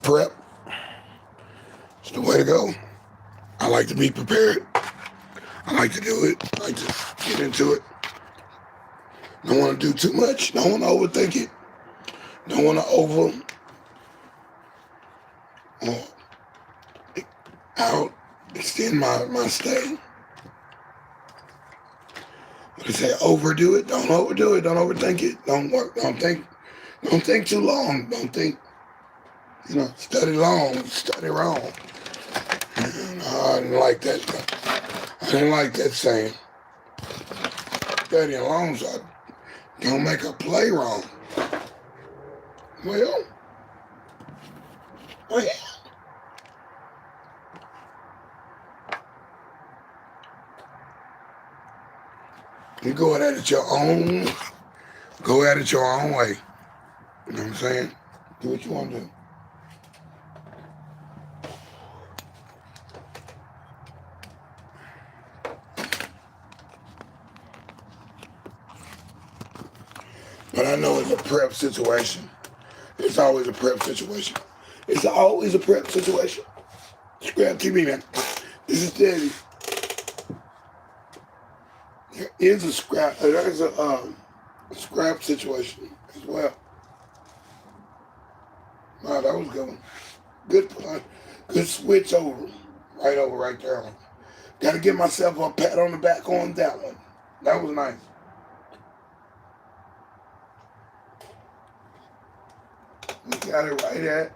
Prep. It's the way to go. I like to be prepared. I like to do it. I like to get into it. Don't want to do too much. Don't want to overthink it. Don't want to out extend my stay. They say overdo it. Don't overdo it. Don't overthink it. Don't work. Don't think too long. Don't think. Study long. Study wrong. I didn't like that. I didn't like that saying. Studying long, so I don't make a play wrong. Well, yeah. You go at it your own. Go at it your own way. You know what I'm saying? Do what you want to do. But I know it's a prep situation. It's always a prep situation. It's always a prep situation. scrAp TV, man. This is deSz'e. There is a scrap. There's a scrap situation as well. Wow, that was a good one. Good punt. Good switch over. Right there. Got to give myself a pat on the back on that one. That was nice. We got it right at.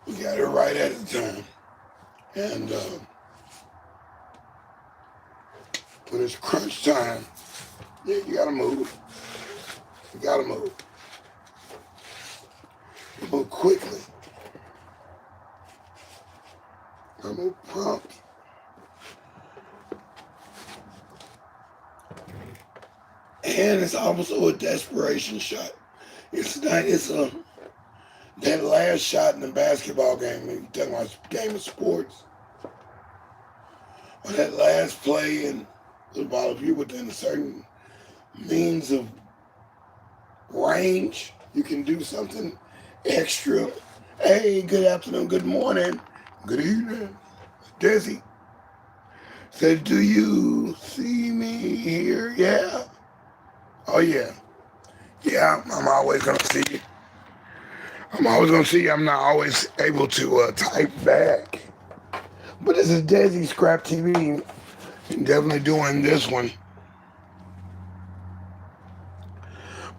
We got it right at the time. And when it's crunch time, yeah, you gotta move. You gotta move. You move quickly. You move prompt. And it's also a desperation shot. It's that last shot in the basketball game, when you're talking about game of sports, or that last play in football, if you're within a certain means of range, you can do something extra. Hey, good afternoon, good morning, good evening. deSz'e said, do you see me here? Yeah. Oh, yeah. Yeah, I'm always going to see you. I'm always going to see you. I'm not always able to type back. But this is deSz'e scrAp TV. I'm definitely doing this one.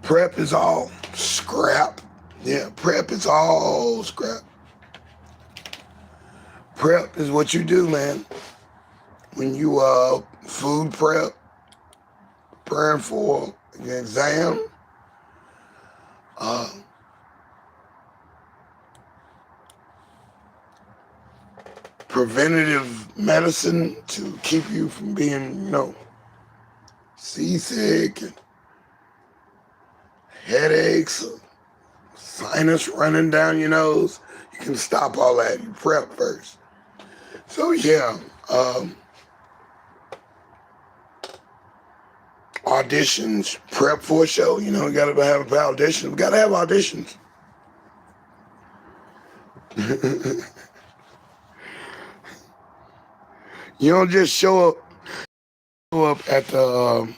Prep is all scrAp. Yeah, prep is all scrAp. Prep is what you do, man. When you food prep, preparing for an exam, preventative medicine to keep you from being, seasick and headaches, sinus running down your nose. You can stop all that. You prep first. So yeah, auditions, prep for a show. You gotta have auditions. We gotta have auditions. You don't just show up at the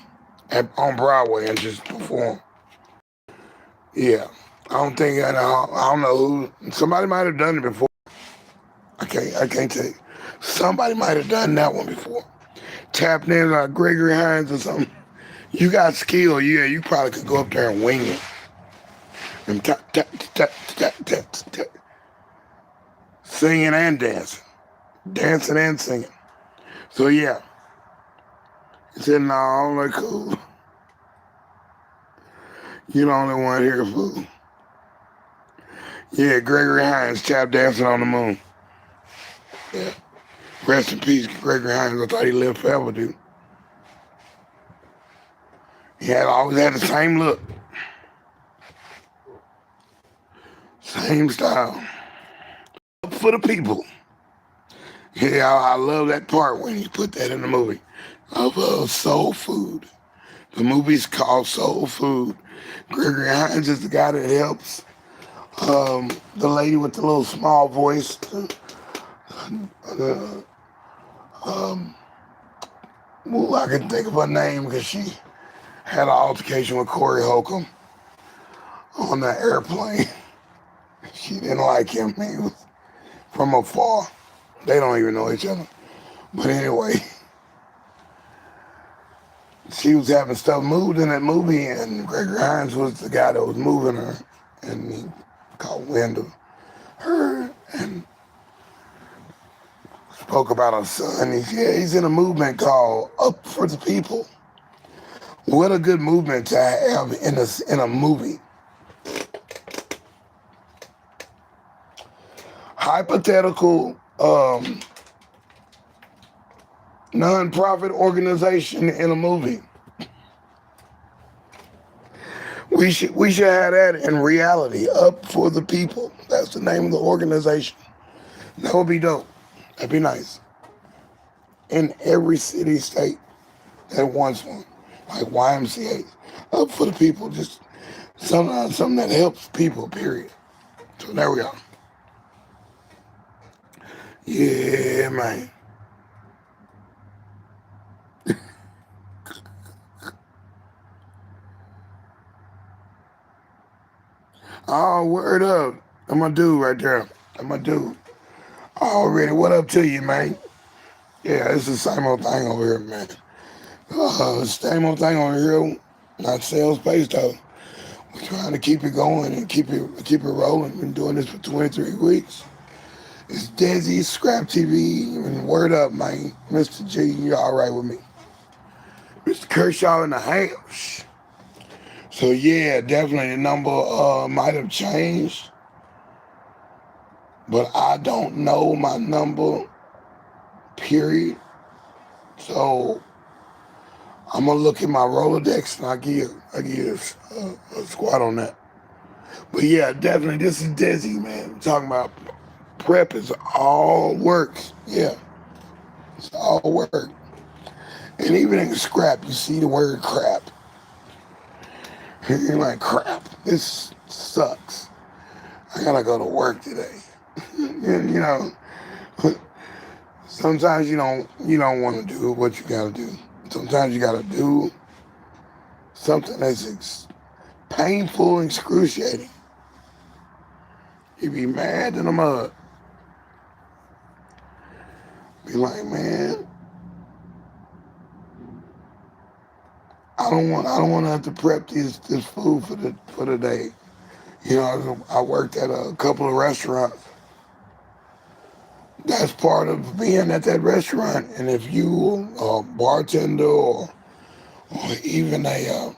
on Broadway and just perform. Yeah, I don't know who. Somebody might have done it before. I can't tell you. Somebody might have done that one before. Tapped in like Gregory Hines or something. You got skill, yeah. You probably could go up there and wing it. And tap, tap, tap, tap, tap, tap. Singing and dancing. Dancing and singing. So yeah. He said, no, I'm like, cool. You the only one here, fool. Yeah, Gregory Hines, tap dancing on the moon. Yeah. Rest in peace, Gregory Hines. I thought he lived forever, dude. He always had the same look. Same style. For the people. Yeah, I love that part when you put that in the movie. Of soul food. The movie's called Soul Food. Gregory Hines is the guy that helps the lady with the little small voice. Well, I can think of her name because she had an altercation with Corey Holcomb on that airplane. She didn't like him. He was from afar. They don't even know each other. But anyway, she was having stuff moved in that movie, and Gregory Hines was the guy that was moving her, and he caught wind of her and spoke about her son. He's in a movement called Up for the People. What a good movement to have in a movie. Hypothetical non-profit organization in a movie. We should have that in reality. Up for the People. That's the name of the organization. That would be dope. That'd be nice. In every city, state that wants one, like YMCA, Up for the People. Just something that helps people. Period. So there we are. Yeah, man. Oh, word up. I'm a dude right there. I'm a dude. Already, what up to you, man? Yeah, it's the same old thing over here, man. Same old thing over here. Not sales based though. We're trying to keep it going and keep it rolling. Been doing this for 23 weeks. It's deSz'e, scrAp TV, and word up, man. Mr. G, you all right with me? Mr. Kershaw in the house. So yeah, definitely the number might have changed, but I don't know my number. Period. So I'm gonna look at my Rolodex and I give a squat on that. But yeah, definitely this is deSz'e, man. We're talking about prep is all works. Yeah, it's all work. And even in scrAp, you see the word crap. You're like, crap, this sucks. I gotta go to work today. And, sometimes you don't want to do what you gotta do. Sometimes you gotta do something that's painful and excruciating. You be mad in the mud. Be like, man, I don't want to have to prep this food for the day. I worked at a couple of restaurants. That's part of being at that restaurant. And if you a bartender or even the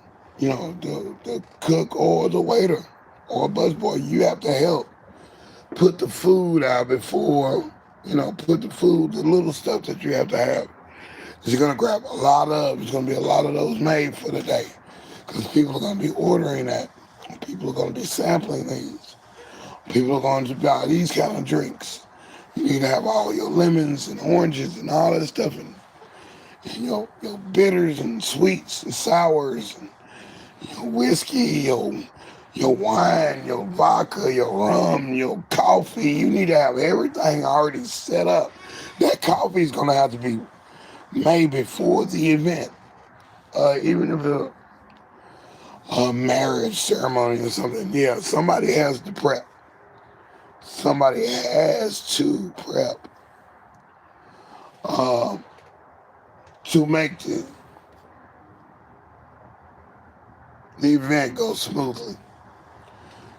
cook or the waiter or a busboy, you have to help put the food out before, put the little stuff that you have to have. You're going to grab there's going to be a lot of those made for the day because people are going to be ordering that. People are going to be sampling these. People are going to buy these kind of drinks. You need to have all your lemons and oranges and all that stuff and your bitters and sweets and sours and your whiskey, your wine, your vodka, your rum, your coffee. You need to have everything already set up. That coffee is going to have to be made before the event. Even if it's a marriage ceremony or something, yeah, somebody has to prep. Somebody has to prep to make the event go smoothly.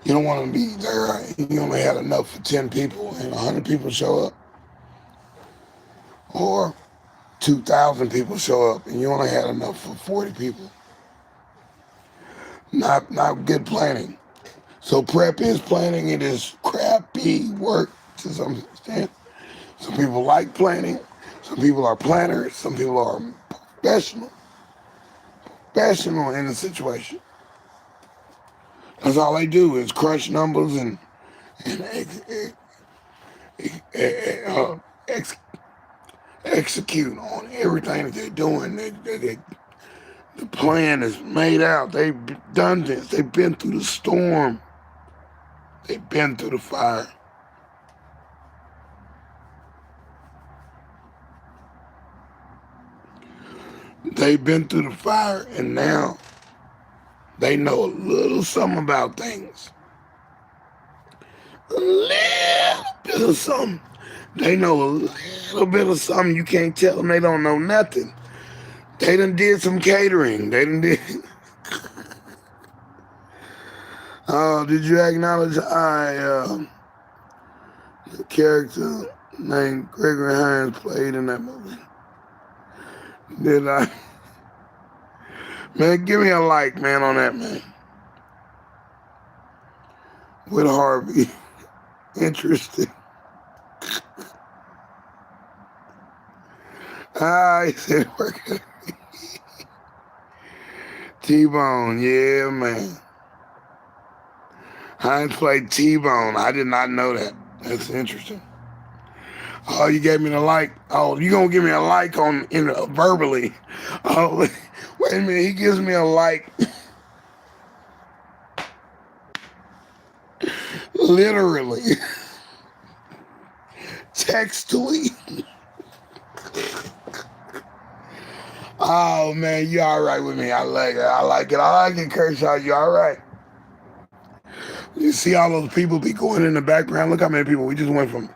You don't want to be there and you only had enough for 10 people and 100 people show up. Or 2,000 people show up and you only had enough for 40 people. Not good planning. So prep is planning. It is crappy work to some extent. Some people like planning. Some people are planners. Some people are professional in the situation. That's all they do is crush numbers and execute on everything that they're doing. The plan is made out. They've done this. They've been through the storm. They've been through the fire. They've been through the fire, and now they know a little something about things. A little bit of something. They know a little bit of something. You can't tell them they don't know nothing. They done did some catering. They done did. Did you acknowledge the character named Gregory Hines played in that movie? Did I? Man, give me a like, man, on that, man. With Harvey. Interesting. He said work. T-Bone, yeah, man. Hines played T-Bone. I did not know that. That's interesting. Oh, you gave me the like. Oh, you gonna give me a like verbally? Oh, wait a minute. He gives me a like. Literally. Textually. Oh man, you all right with me? I like it. I like it. I like it, Kershaw. You all right? You see all those people be going in the background. Look how many people. We just went from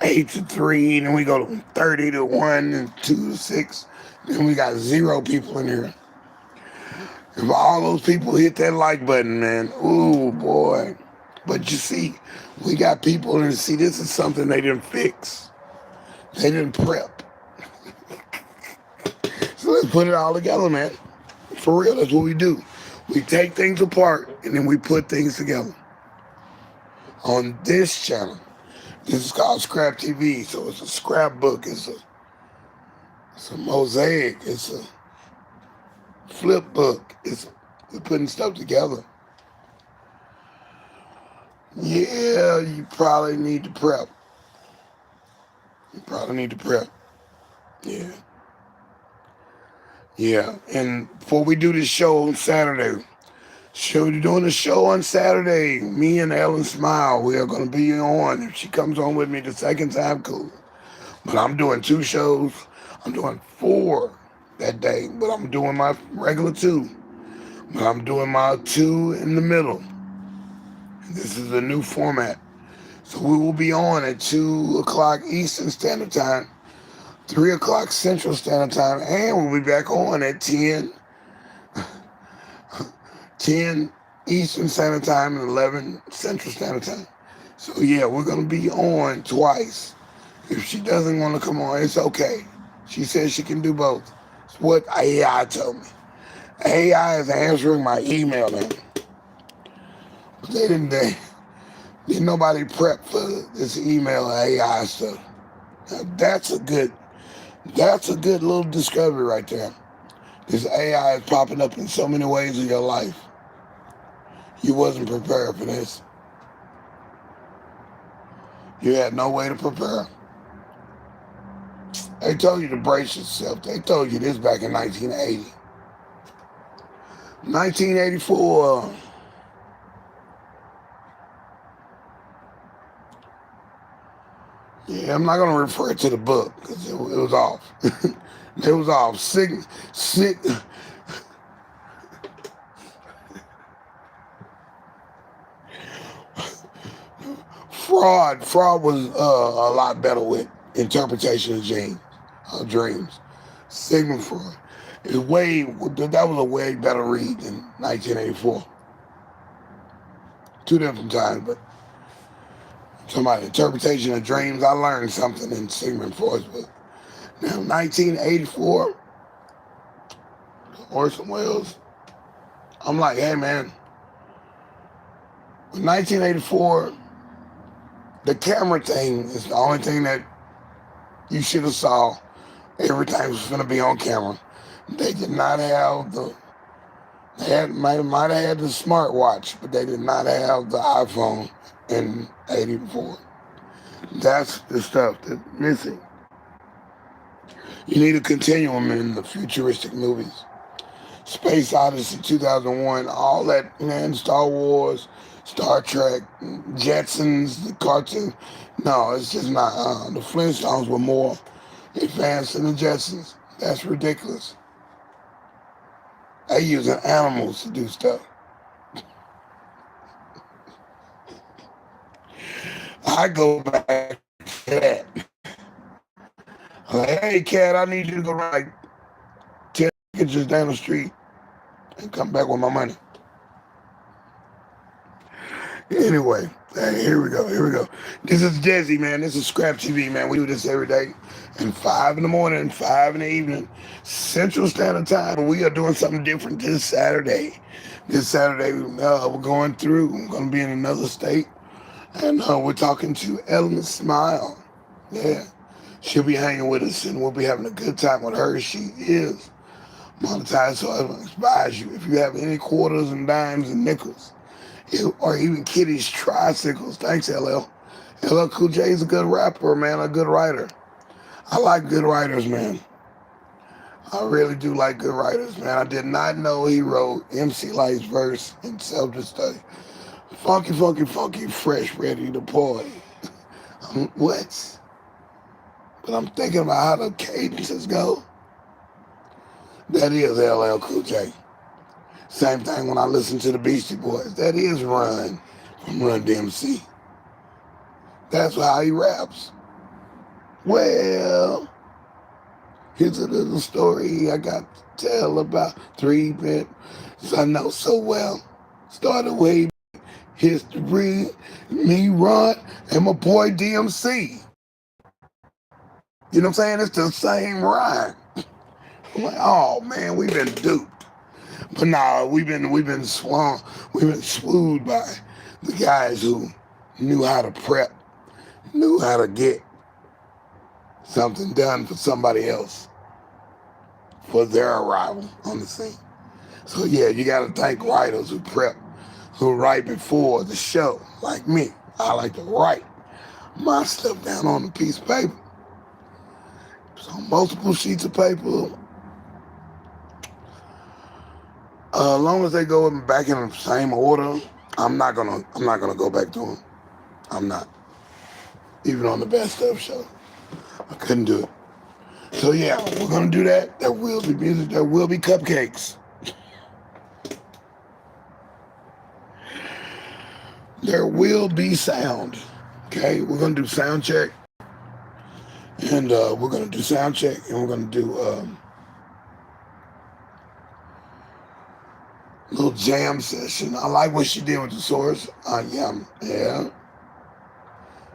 8 to 3, and then we go to 30 to 1 and 2 to 6. Then we got 0 people in here. If all those people hit that like button, man, ooh boy. But you see, we got people, and see, this is something they didn't fix. They didn't prep. So let's put it all together, man. For real, that's what we do. We take things apart, and then we put things together. On this channel, this is called scrAp TV. So it's a scrapbook. It's a mosaic. It's a flip book. We're putting stuff together. Yeah, you probably need to prep. You probably need to prep. Yeah. Yeah. And before we do this show on Saturday, doing the show on Saturday, me and Ellen Smile, we are going to be on. If she comes on with me the second time, cool. But I'm doing 2 shows. I'm doing 4 that day, but I'm doing my regular 2. But I'm doing my 2 in the middle. This is a new format. So we will be on at 2 o'clock Eastern Standard Time, 3 o'clock Central Standard Time, and we'll be back on at 10 Eastern Standard Time and 11 Central Standard Time. So yeah, we're going to be on twice. If she doesn't want to come on, it's okay. She says she can do both. It's what AI told me. AI is answering my email now. But didn't nobody prep for this email AI stuff. Now, that's a good little discovery right there. This AI is popping up in so many ways in your life. You wasn't prepared for this. You had no way to prepare. They told you to brace yourself. They told you this back in 1980. 1984. Yeah, I'm not going to refer to the book because it was off. It was off. Fraud was a lot better with interpretation of dreams. Sigmund Freud that was a way better read than 1984. 2 different times, but talking about interpretation of dreams, I learned something in Sigmund Freud's book. Now, 1984, Orson Welles, I'm like, hey man, in 1984, the camera thing is the only thing that you should have saw every time it was going to be on camera. They did not have might have had the smartwatch, but they did not have the iPhone in 84. That's the stuff that's missing. You need a continuum in the futuristic movies. Space Odyssey 2001, all that, man, Star Wars, Star Trek, Jetsons, the cartoon. No, it's just not. The Flintstones were more advanced than the Jetsons. That's ridiculous. They using animals to do stuff. I go back to that. Like, hey, cat, I need you to go like 10 inches down the street and come back with my money. Anyway, hey, here we go. Here we go. This is deSz'e, man. This is scrAp TV, man. We do this every day. And 5 in the morning, 5 in the evening, Central Standard Time. We are doing something different this Saturday. This Saturday, we're going through. We're going to be in another state. And we're talking to Ellen Smile. Yeah. She'll be hanging with us, and we'll be having a good time with her. She is monetized, so I advise you, if you have any quarters and dimes and nickels, or even Kitty's tricycles. Thanks, LL. LL Cool J is a good rapper, man, a good writer. I like good writers, man. I really do like good writers, man. I did not know he wrote MC Light's verse in Self-Study. Funky, funky, funky, fresh, ready to party. What? But I'm thinking about how the cadences go. That is LL Cool J. Same thing when I listen to the Beastie Boys. That is Run from Run DMC. That's how he raps. Well, here's a little story I got to tell about 3 minutes I know so well. Started way back. History, me, Run, and my boy DMC. You know what I'm saying? It's the same rhyme. I'm like, oh man, we've been duped. But nah, we've been swooed by the guys who knew how to prep, knew how to get something done for somebody else for their arrival on the scene. So yeah, you gotta thank writers who prep, who write before the show, like me. I like to write my stuff down on a piece of paper. So multiple sheets of paper. As long as they go back in the same order, I'm not gonna go back to them. I'm not. Even on the Best Of show, I couldn't do it. So yeah, we're gonna do that. There will be music. There will be cupcakes. There will be sound. Okay, we're gonna do sound check, and we're gonna do sound check, and we're gonna do little jam session. I like what she did with the source. Yeah.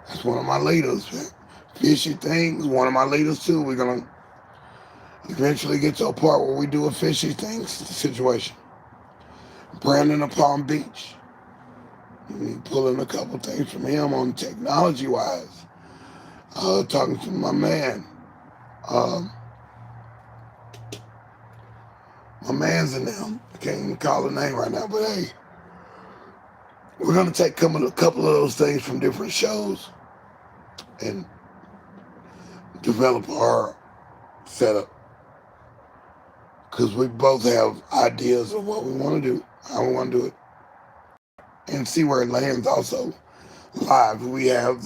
That's one of my leaders, man. Fishy things, one of my leaders too. We're gonna eventually get to a part where we do a fishy things situation. Brandon of Palm Beach. We pulling a couple things from him on technology wise. Talking to my man. My man's in them. I can't even call the name right now, but hey, we're gonna take a couple of those things from different shows and develop our setup. Because we both have ideas of what we want to do, how we want to do it, and see where it lands also live. Do we have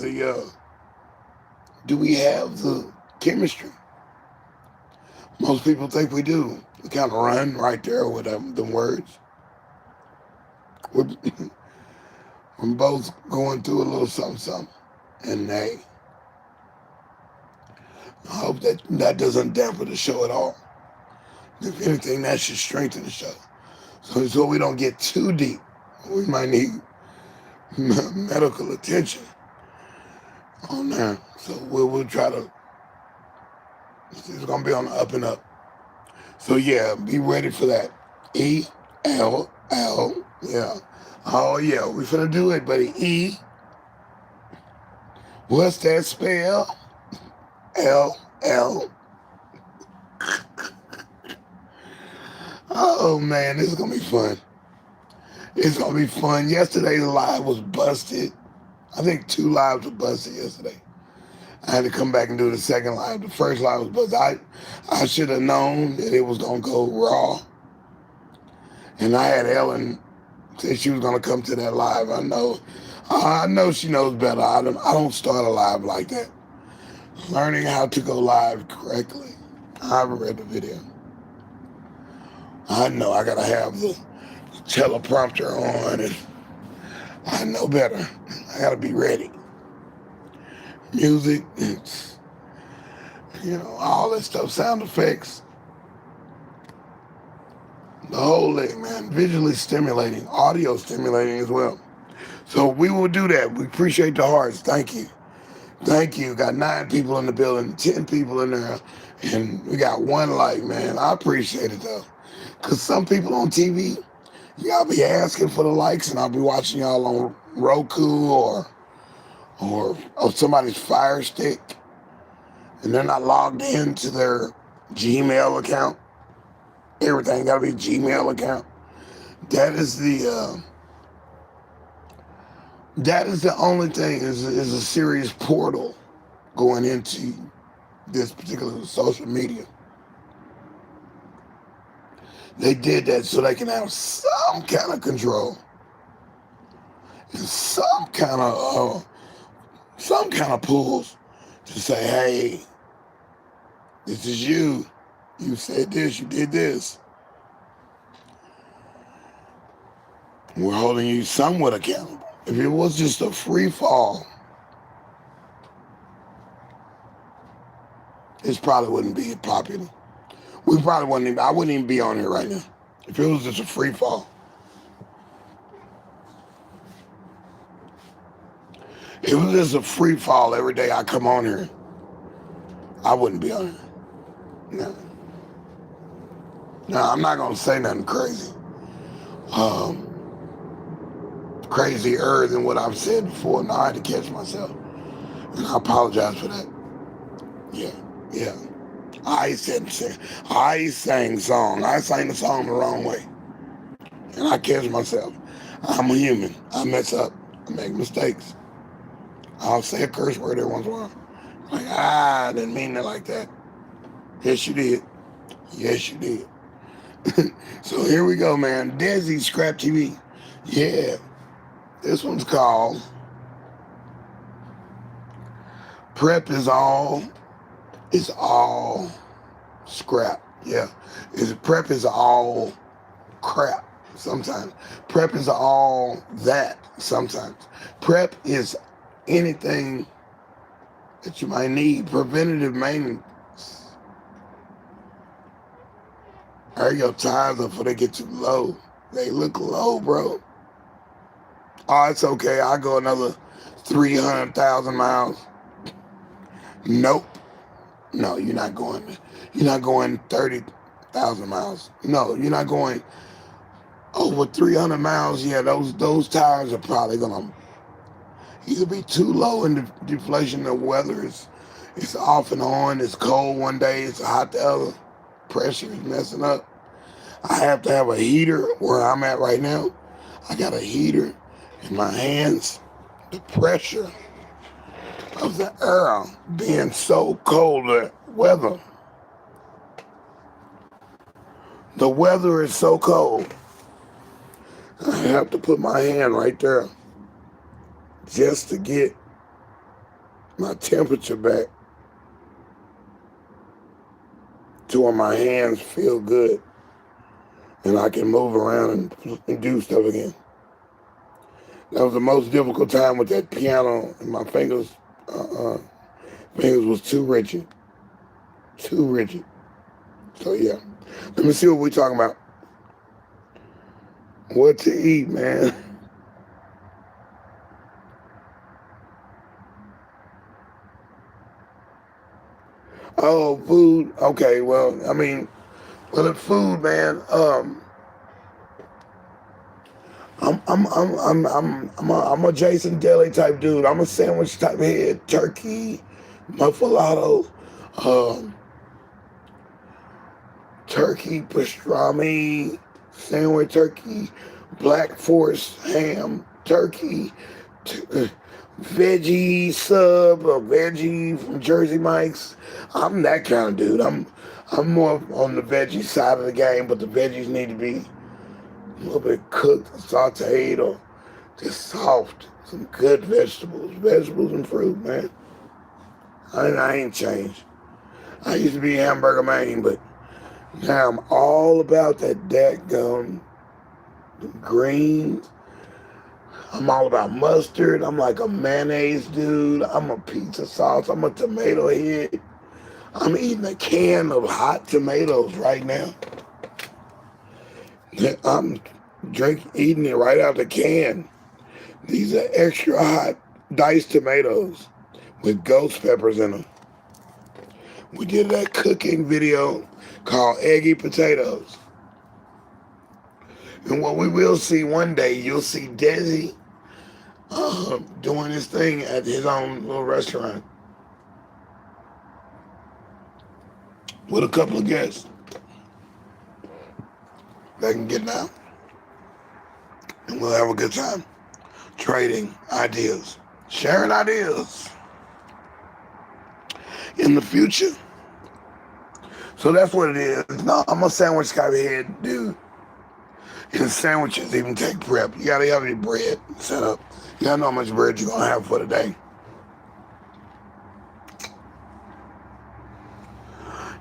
the chemistry? Most people think we do. We kind of run right there with the words. We're both going through a little something. And hey, I hope that doesn't dampen the show at all. If anything, that should strengthen the show. So we don't get too deep. We might need medical attention on that. So we'll try to, it's going to be on the up and up. So yeah, be ready for that. E-L-L, yeah. Oh yeah, we finna do it, buddy. E. What's that spell? L-L. Oh man, this is gonna be fun. It's gonna be fun. Yesterday's live was busted. I think 2 lives were busted yesterday. I had to come back and do the second live. The first live was busted. I should have known that it was gonna go raw. And I had Ellen say she was gonna come to that live. I know she knows better. I don't start a live like that. Learning how to go live correctly. I haven't read the video. I know I gotta have the teleprompter on, and I know better. I gotta be ready. Music, all that stuff, sound effects, the whole thing, man. Visually stimulating, audio stimulating as well. So we will do that. We appreciate the hearts. Thank you. Thank you. Got 9 people in the building, 10 people in there, and we got 1 like, man. I appreciate it though. Because some people on TV, y'all be asking for the likes, and I'll be watching y'all on Roku or somebody's Fire Stick, and they're not logged into their Gmail account. Everything got to be Gmail account. That is the only thing is a serious portal going into this particular social media. They did that so they can have some kind of control and some kind of pulls to say, hey, this is you. You said this, you did this. We're holding you somewhat accountable. If it was just a free fall, this probably wouldn't be popular. I wouldn't even be on here right now. If it was just a free fall. If it was just a free fall every day I come on here, I wouldn't be on here. No, I'm not going to say nothing crazy. Crazier than what I've said before. Now I had to catch myself. And I apologize for that. Yeah. I sang the song. I sang the song the wrong way. And I catch myself. I'm a human. I mess up. I make mistakes. I'll say a curse word every once in a while. Like, I didn't mean it like that. Yes, you did. Yes, you did. So here we go, man. deSz'e scrAp TV. Yeah. This one's called Prep is all scrap. Yeah. Prep is all crap sometimes. Prep is all that sometimes. Prep is anything that you might need. Preventative maintenance. Hurry your tires up before they get too low. They look low, bro. Oh, it's okay. I'll go another 300,000 miles. Nope. No, you're not going 30,000 miles. No, you're not going over 300 miles. Yeah, those tires are probably gonna either be too low in the deflation. The weather is off and on. It's cold one day, it's hot the other. Pressure is messing up. I have to have a heater where I'm at right now. I got a heater in my hands. The pressure of the air being so cold, the weather is so cold. I have to put my hand right there just to get my temperature back to where my hands feel good and I can move around and do stuff again. That was the most difficult time with that piano, and my fingers was too rigid. So yeah, let me see what we're talking about. What to eat, man. Oh, food. Okay, well, the food, man. I'm a Jason Deli type dude. I'm a sandwich type head. Turkey, muffalotto, turkey pastrami, sandwich turkey, black forest ham, turkey, veggie sub, or veggie from Jersey Mike's. I'm that kind of dude. I'm more on the veggie side of the game, but the veggies need to be a little bit cooked, sauteed, or just soft. Some good vegetables and fruit, man. I ain't changed. I used to be hamburger man, but now I'm all about that dadgum greens. I'm all about mustard. I'm like a mayonnaise dude. I'm a pizza sauce. I'm a tomato head. I'm eating a can of hot tomatoes right now. I'm eating it right out the can. These are extra hot diced tomatoes with ghost peppers in them. We did that cooking video called Eggy Potatoes. And what we will see one day, you'll see deSz'e doing his thing at his own little restaurant with a couple of guests that can get down. And we'll have a good time trading ideas, sharing ideas in the future. So that's what it is. No, I'm a sandwich type of head dude. And sandwiches even take prep. You gotta have your bread set up. You gotta know how much bread you're gonna have for the day.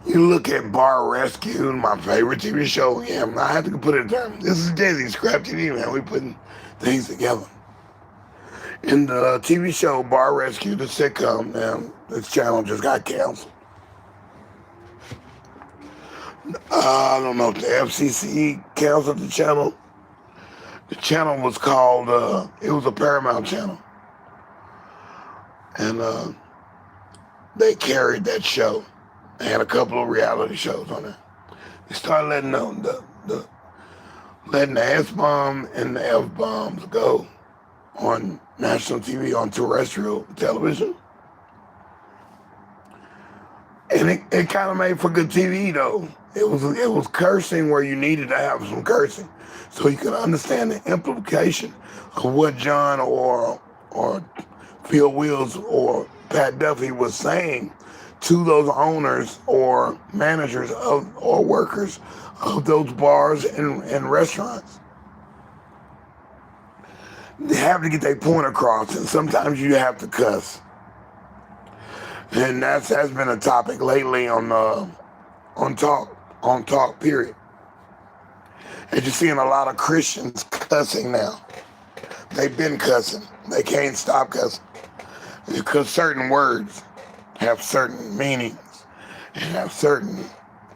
You look at Bar Rescue, my favorite TV show. Yeah, I have to put it there. This is deSz'e, scrAp TV, man. We putting things together. In the TV show Bar Rescue, the sitcom, man, this channel just got canceled. I don't know if the FCC canceled the channel. The channel was called, it was a Paramount channel. And they carried that show. They had a couple of reality shows on there. They started letting letting the S-bomb and the F-bombs go on national TV, on terrestrial television. And it kind of made for good TV, though. It was cursing where you needed to have some cursing, so you could understand the implication of what John or Phil Wills or Pat Duffy was saying to those owners or managers or workers of those bars and restaurants. They have to get their point across, and sometimes you have to cuss. And that's been a topic lately on talk, period. And you're seeing a lot of Christians cussing now. They've been cussing. They can't stop cussing. Because certain words have certain meanings and have certain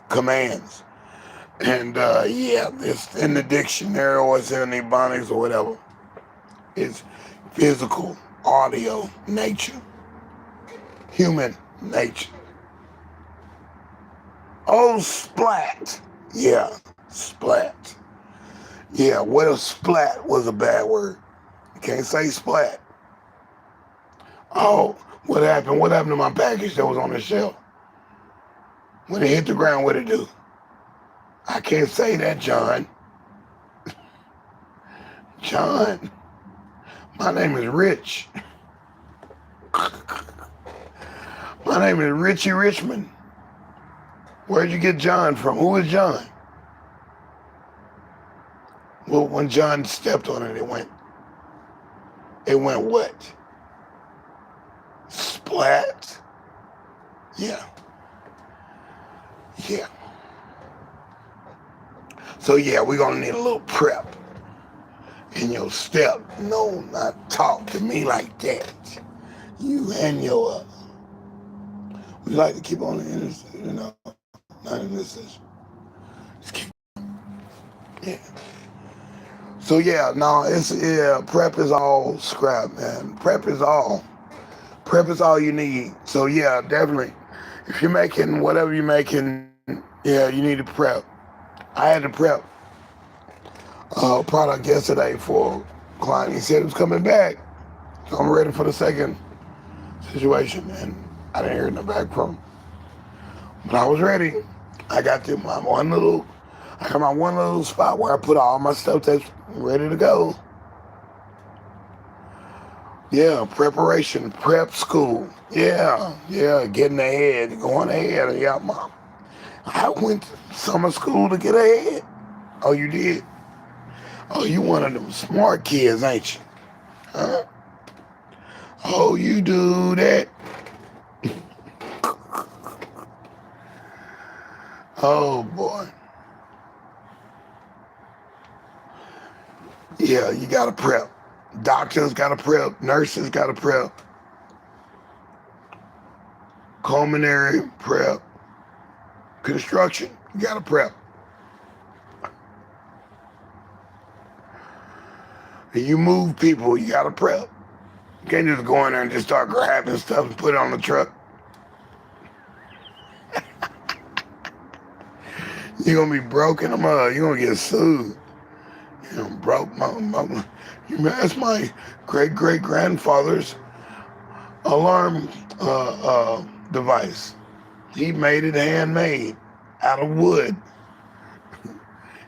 commands. And yeah, it's in the dictionary or it's in the Ebonics or whatever. It's physical, audio, nature, human nature. Oh, splat. Yeah, splat. Yeah, what if splat was a bad word? You can't say splat. Oh, what happened? What happened to my package that was on the shelf? When it hit the ground, what'd it do? I can't say that, John. John, my name is Rich. My name is Richie Richmond. Where'd you get John from? Who is John? Well, when John stepped on it, it went what? Splat? Yeah. Yeah. So yeah, we're gonna need a little prep in your step. No, not talk to me like that. You and your, we like to keep on the interstate, not in this session. Just keep, yeah. So yeah, no, prep is all scrap, man. Prep is all you need. So yeah, definitely. If you're making whatever you're making, yeah, you need to prep. I had to prep a product yesterday for a client. He said it was coming back. So I'm ready for the second situation. And I didn't hear nothing back from him. But I was ready. I got my one little spot where I put all my stuff that's ready to go. Yeah, preparation, prep school. Yeah, getting ahead, going ahead. Yeah, Mom. I went to summer school to get ahead. Oh, you did? Oh, you one of them smart kids, ain't you? Huh? Oh, you do that? Oh, boy. Yeah, you got to prep. Doctors got to prep. Nurses got to prep. Culinary prep. Construction, you got to prep. And you move people, you got to prep. You can't just go in there and just start grabbing stuff and put it on the truck. You're going to be broke in the mud. You're going to get sued. You know, broke my that's my great-great-grandfather's alarm device. He made it handmade out of wood.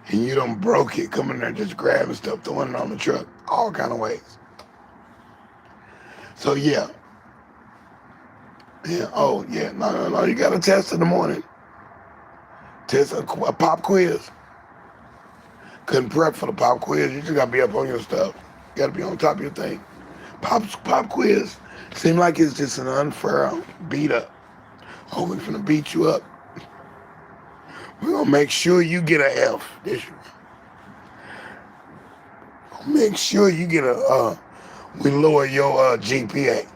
And you done broke it, coming there just grabbing stuff, throwing it on the truck, all kind of ways. So yeah. Yeah, oh yeah, no, you got to test in the morning. Test a pop quiz. Couldn't prep for the pop quiz, you just got to be up on your stuff. You got to be on top of your thing. Pop quiz seem like it's just an unfair beat up. Oh, we're finna beat you up. We're gonna make sure you get an F this year. Make sure you get a, we lower your GPA.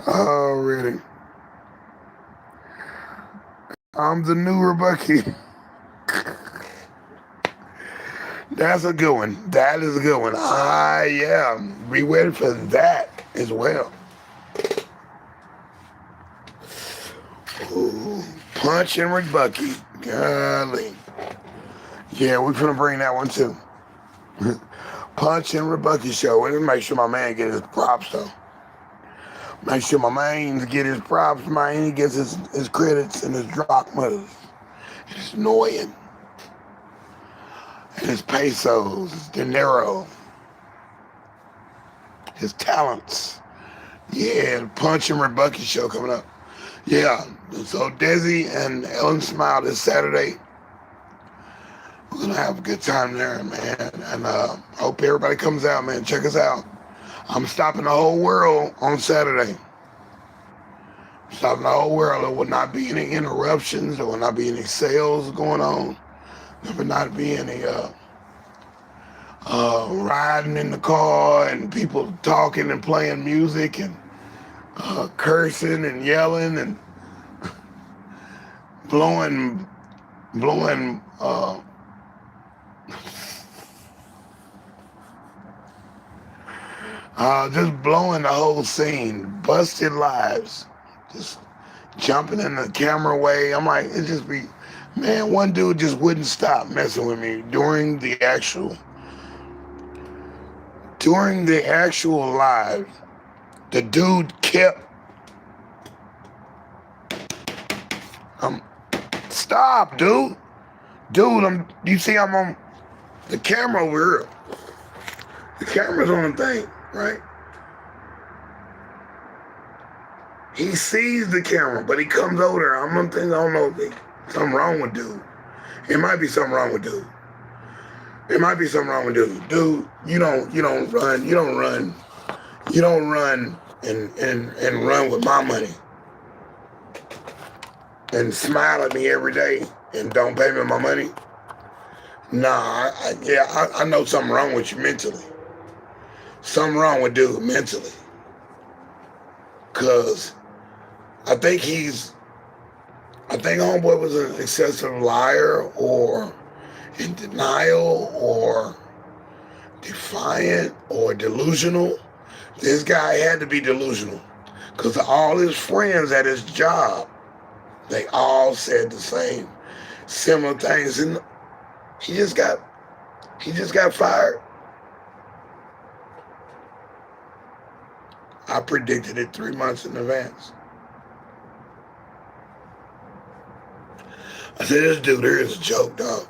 Already. I'm the new Rebecca. That's a good one. That is a good one. Yeah. Be ready for that as well. Ooh, Punch and Rebecca. Golly. Yeah, we're gonna bring that one too. Punch and Rebecca show. We're gonna make sure my man get his props though. Make sure my man get his props, man. He gets his credits and his drachmas, his noyan, his pesos, his dinero, his talents. Yeah, the Punch and Rebecca show coming up. Yeah, so deSz'e and Ellen Smile this Saturday. We're gonna have a good time there, man. And hope everybody comes out, man. Check us out. I'm stopping the whole world on Saturday. Stopping the whole world. There will not be any interruptions. There will not be any sales going on. There will not be any riding in the car and people talking and playing music and cursing and yelling and blowing just blowing the whole scene, busted lives, just jumping in the camera way. I'm like, it just be, man, one dude just wouldn't stop messing with me during the actual live. The dude kept, stop, dude. Dude, you see I'm on the camera over here. The camera's on the thing, right? He sees the camera, but he comes over there. I don't know if there's something wrong with dude. It might be something wrong with dude. It might be something wrong with dude. Dude, you don't run and run with my money and smile at me every day and don't pay me my money. Nah, I know something wrong with you mentally. Something wrong with dude mentally. Cause I think homeboy was an excessive liar or in denial or defiant or delusional. This guy had to be delusional because all his friends at his job, they all said the same, similar things, and he just got fired. I predicted it 3 months in advance. I said, this dude here is a joke, dog.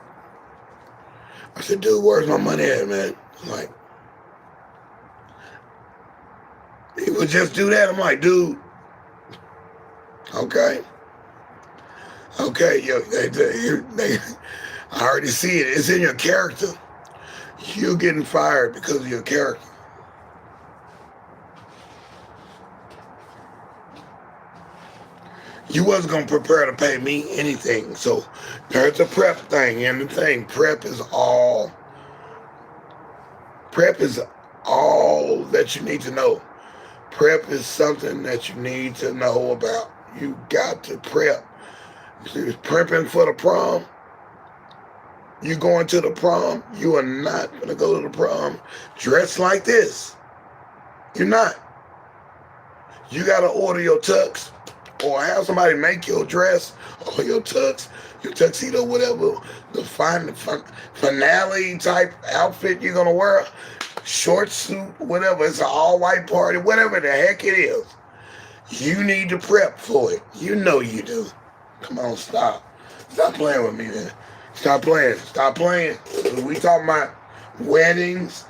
I said, dude, where's my money at, man? I'm like, he would just do that. I'm like, dude, okay, yo, I already see it. It's in your character. You getting fired because of your character. You wasn't gonna prepare to pay me anything. So there's a prep thing, and the thing prep is all that you need to know. Prep is something that you need to know about. You got to prep. You're prepping for the prom. You going to the prom. You are not gonna go to the prom dressed like this. You're not. You gotta order your tux, or have somebody make your dress or your tux, your tuxedo, whatever, the finale type outfit you're gonna wear, short suit, whatever. It's an all white party, whatever the heck it is. You need to prep for it. You know you do. Come on, stop. Stop playing with me, man. Stop playing. Stop playing. We talking about weddings,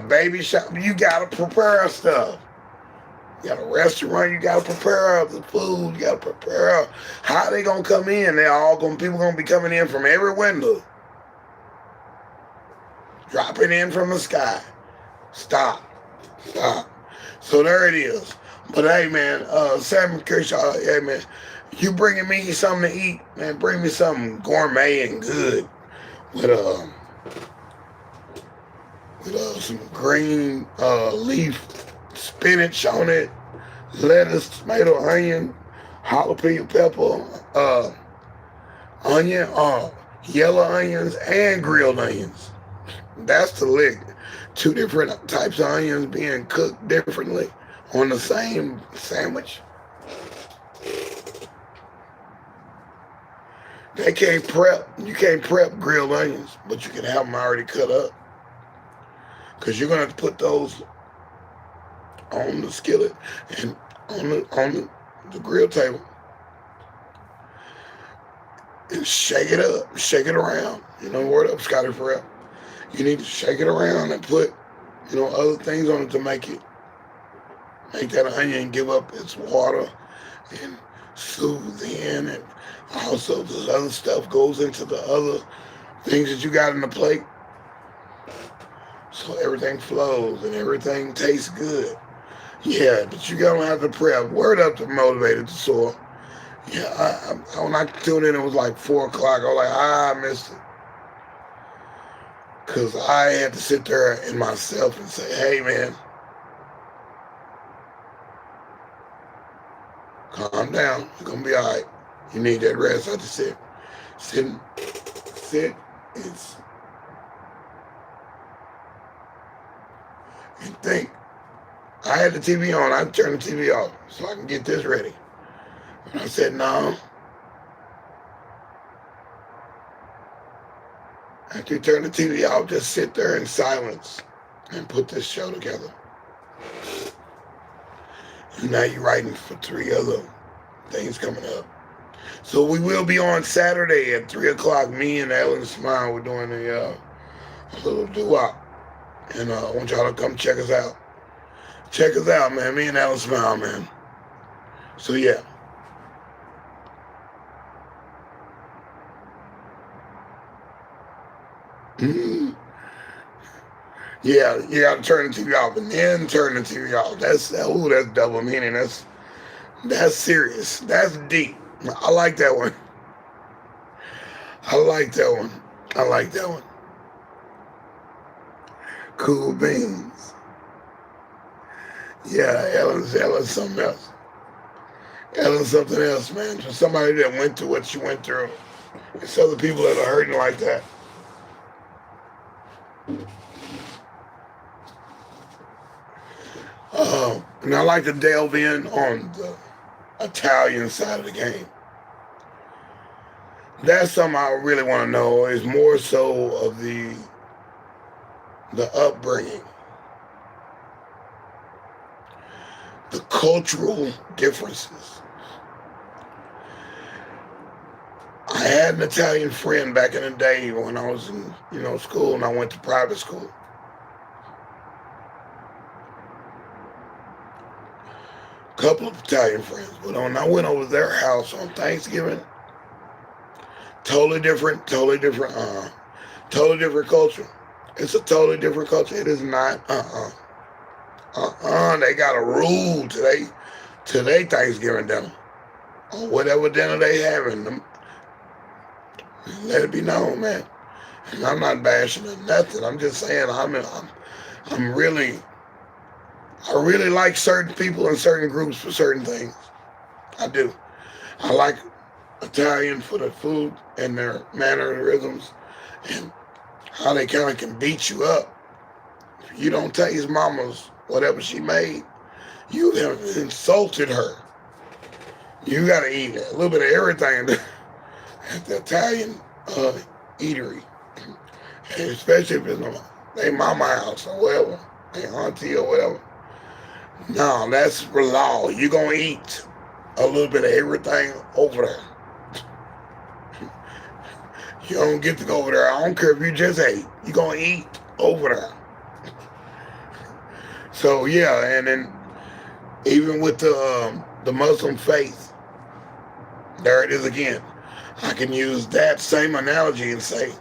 baby shower. You gotta prepare stuff. You got a restaurant, you gotta prepare the food, you gotta prepare how they gonna come in. People gonna be coming in from every window. Dropping in from the sky. Stop. Stop. So there it is. But hey man, Sam Kershaw, hey man, you bringing me something to eat, man, bring me something gourmet and good with some green leaf spinach on it, lettuce, tomato, onion, jalapeno pepper, onion, yellow onions, and grilled onions. That's the lick. Two different types of onions being cooked differently on the same sandwich. You can't prep grilled onions, but you can have them already cut up. Because you're going to put those on the skillet and on the grill table and shake it up, shake it around. You know, word up, Scotty Prep. You need to shake it around and put, other things on it to make that onion give up its water and soothe in, and also the other stuff goes into the other things that you got in the plate. So everything flows and everything tastes good. Yeah, but you don't have to prep. Word up to Motivated to Soar. Yeah, when I tuned in, it was like 4 o'clock. I was like, I missed it. Because I had to sit there in myself and say, hey, man, calm down. You're going to be all right. You need that rest. I just said, sit, and think. I had the TV on. I turned the TV off so I can get this ready. And I said, no. After you turn the TV off, just sit there in silence and put this show together. And now you're writing for 3 other things coming up. So we will be on Saturday at 3 o'clock. Me and Ellen Smile, we're doing a little doo-wop. And I want y'all to come check us out. Check us out, man. Me and Ellen Smile, man. So, yeah. Mm-hmm. Yeah, you gotta turn the TV off and then turn the TV off. That's double meaning. That's serious. That's deep. I like that one. I like that one. I like that one. Cool beans. Yeah, Ellen's something else. Ellen's something else, man. For somebody that went through what she went through. It's other people that are hurting like that. And I like to delve in on the Italian side of the game. That's something I really want to know, is more so of the upbringing, the cultural differences. I had an Italian friend back in the day when I was in school, and I went to private school. Couple of Italian friends, but when I went over their house on Thanksgiving, totally different culture. It's a totally different culture. It is not, they got a rule today Thanksgiving dinner. Or whatever dinner they having, let it be known, man. And I'm not bashing or nothing. I'm just saying I'm really, I really like certain people and certain groups for certain things. I do. I like Italian for the food and their mannerisms and how they kind of can beat you up. If you don't taste mama's whatever she made, you have insulted her. You gotta eat a little bit of everything at the Italian eatery, and especially if it's they mama house or whatever, they auntie or whatever. No, that's for law. You gonna eat a little bit of everything over there. You don't get to go over there. I don't care if you just ate. You gonna eat over there. So yeah, and then even with the Muslim faith, there it is again. I can use that same analogy and say,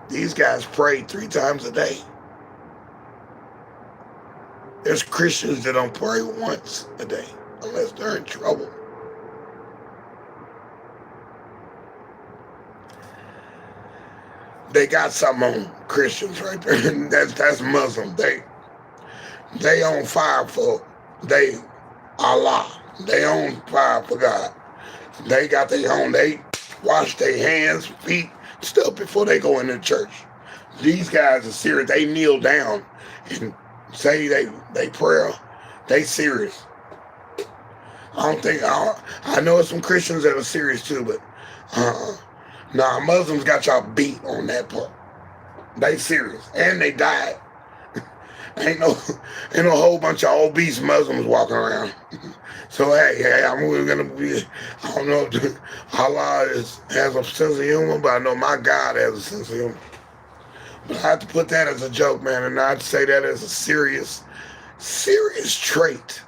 these guys pray 3 times a day. There's Christians that don't pray once a day unless they're in trouble. They got something on Christians right there. That's Muslim. They on fire for Allah. They on fire for God. They got their own. They wash their hands, feet, stuff before they go into church. These guys are serious. They kneel down and say they prayer. They serious. I know some Christians that are serious too, but Muslims got y'all beat on that part. They serious and they died. Ain't no whole bunch of obese Muslims walking around. So hey, I'm gonna be. I don't know if Allah has a sense of humor, but I know my God has a sense of humor. But I have to put that as a joke, man, and not say that as a serious trait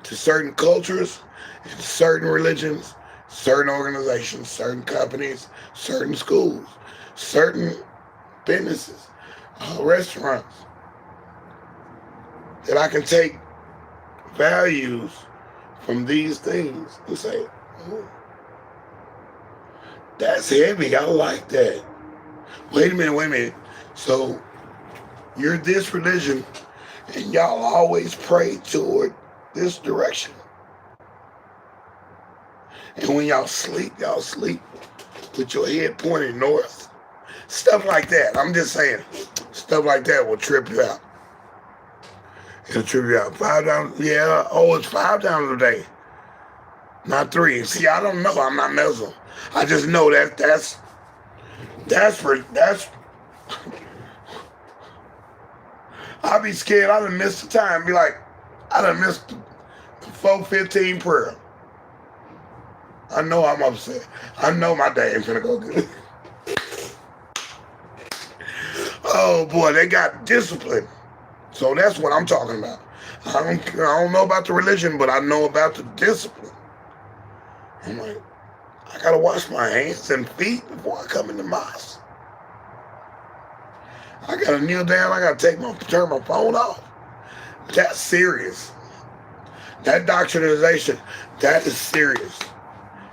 to certain cultures, and certain religions, certain organizations, certain companies, certain schools, certain businesses, restaurants. That I can take values from these things and say, oh, that's heavy. I like that. Wait a minute. So you're this religion and y'all always pray toward this direction. And when y'all sleep with your head pointed north. Stuff like that. I'm just saying, stuff like that will trip you out. It'll trip you out. 5 times, yeah. Oh, it's 5 times a day, not 3. See, I don't know. I'm not Muslim. I just know that's. I'll be scared. I done missed the time. Be like, I done missed the 4:15 prayer. I know I'm upset. I know my day ain't finna go good. Oh boy, they got discipline. So that's what I'm talking about. I don't know about the religion, but I know about the discipline. I'm like, I gotta wash my hands and feet before I come in the mosque. I gotta kneel down. I gotta turn my phone off. That's serious. That doctrinalization, that is serious.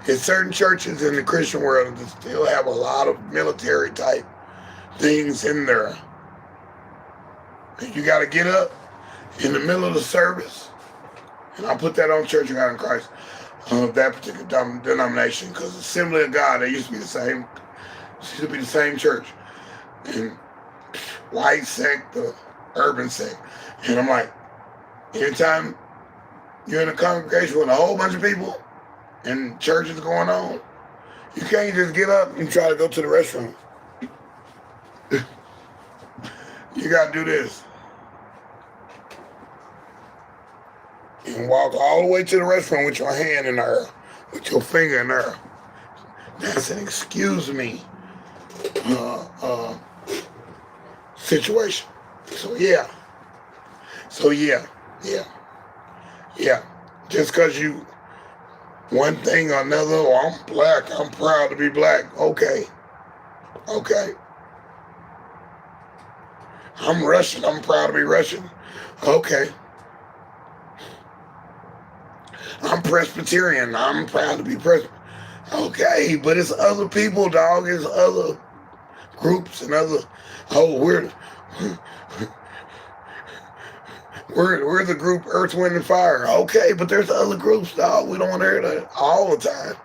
In certain churches in the Christian world, they still have a lot of military type things in there. You got to get up in the middle of the service, and I put that on Church of God in Christ, that particular denomination, because Assembly of God, they used to be the same church, and white sect, the urban sect, and I'm like, anytime you're in a congregation with a whole bunch of people, and church is going on, you can't just get up and try to go to the restroom. You got to do this. And walk all the way to the restroom with your hand in there, with your finger in there. That's an excuse me situation. So yeah. Just because you one thing or another, or I'm black, I'm proud to be black. Okay. Okay. I'm Russian. I'm proud to be Russian. Okay. I'm Presbyterian. I'm proud to be Presbyterian. Okay, but it's other people, dog. It's other groups and other. Oh, we're the group Earth, Wind, and Fire. Okay, but there's other groups, dog. We don't want to hear that all the time.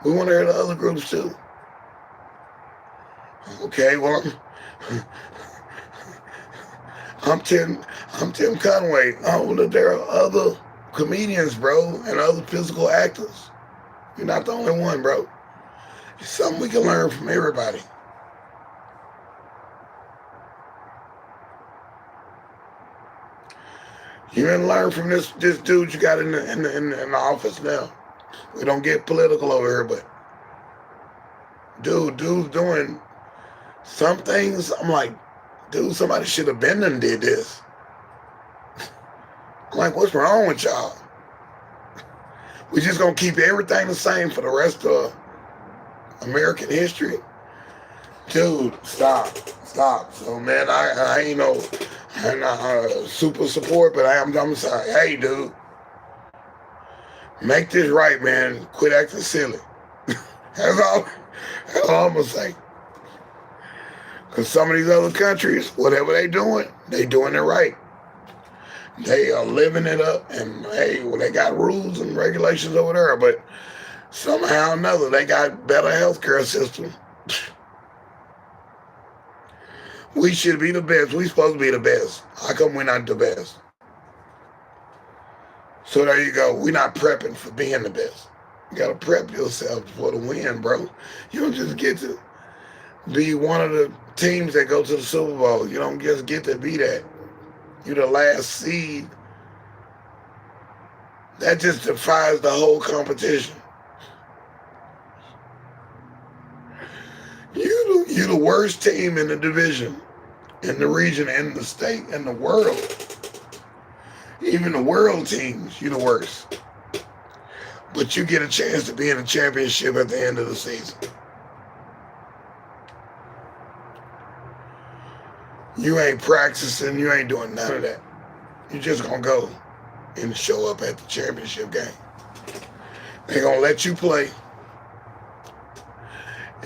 We want to hear the other groups too. Okay, well, I'm Tim Conway. Oh, look, there are other comedians, bro, and other physical actors. You're not the only one, bro. It's something we can learn from everybody. You didn't learn from this dude you got in the office now. We don't get political over here, but dude's doing some things. I'm like, dude, somebody should have been and did this. I'm like, what's wrong with y'all? We just gonna keep everything the same for the rest of American history? Dude, stop. So man, I ain't no, I'm not super support, but I'm sorry. Hey, dude, make this right, man. Quit acting silly. That's all I'm gonna say. Because some of these other countries, whatever they doing it right. They are living it up, and hey, well, they got rules and regulations over there, but somehow or another, they got better healthcare system. We should be the best. We supposed to be the best. How come we're not the best? So there you go. We're not prepping for being the best. You gotta prep yourself for the win, bro. You don't just get to be one of the teams that go to the Super Bowl. You don't just get to be that. You're the last seed. That just defies the whole competition. You're the worst team in the division, in the region, in the state, in the world. Even the world teams, you're the worst. But you get a chance to be in a championship at the end of the season. You ain't practicing, you ain't doing none of that. You're just gonna go and show up at the championship game. They're gonna let you play,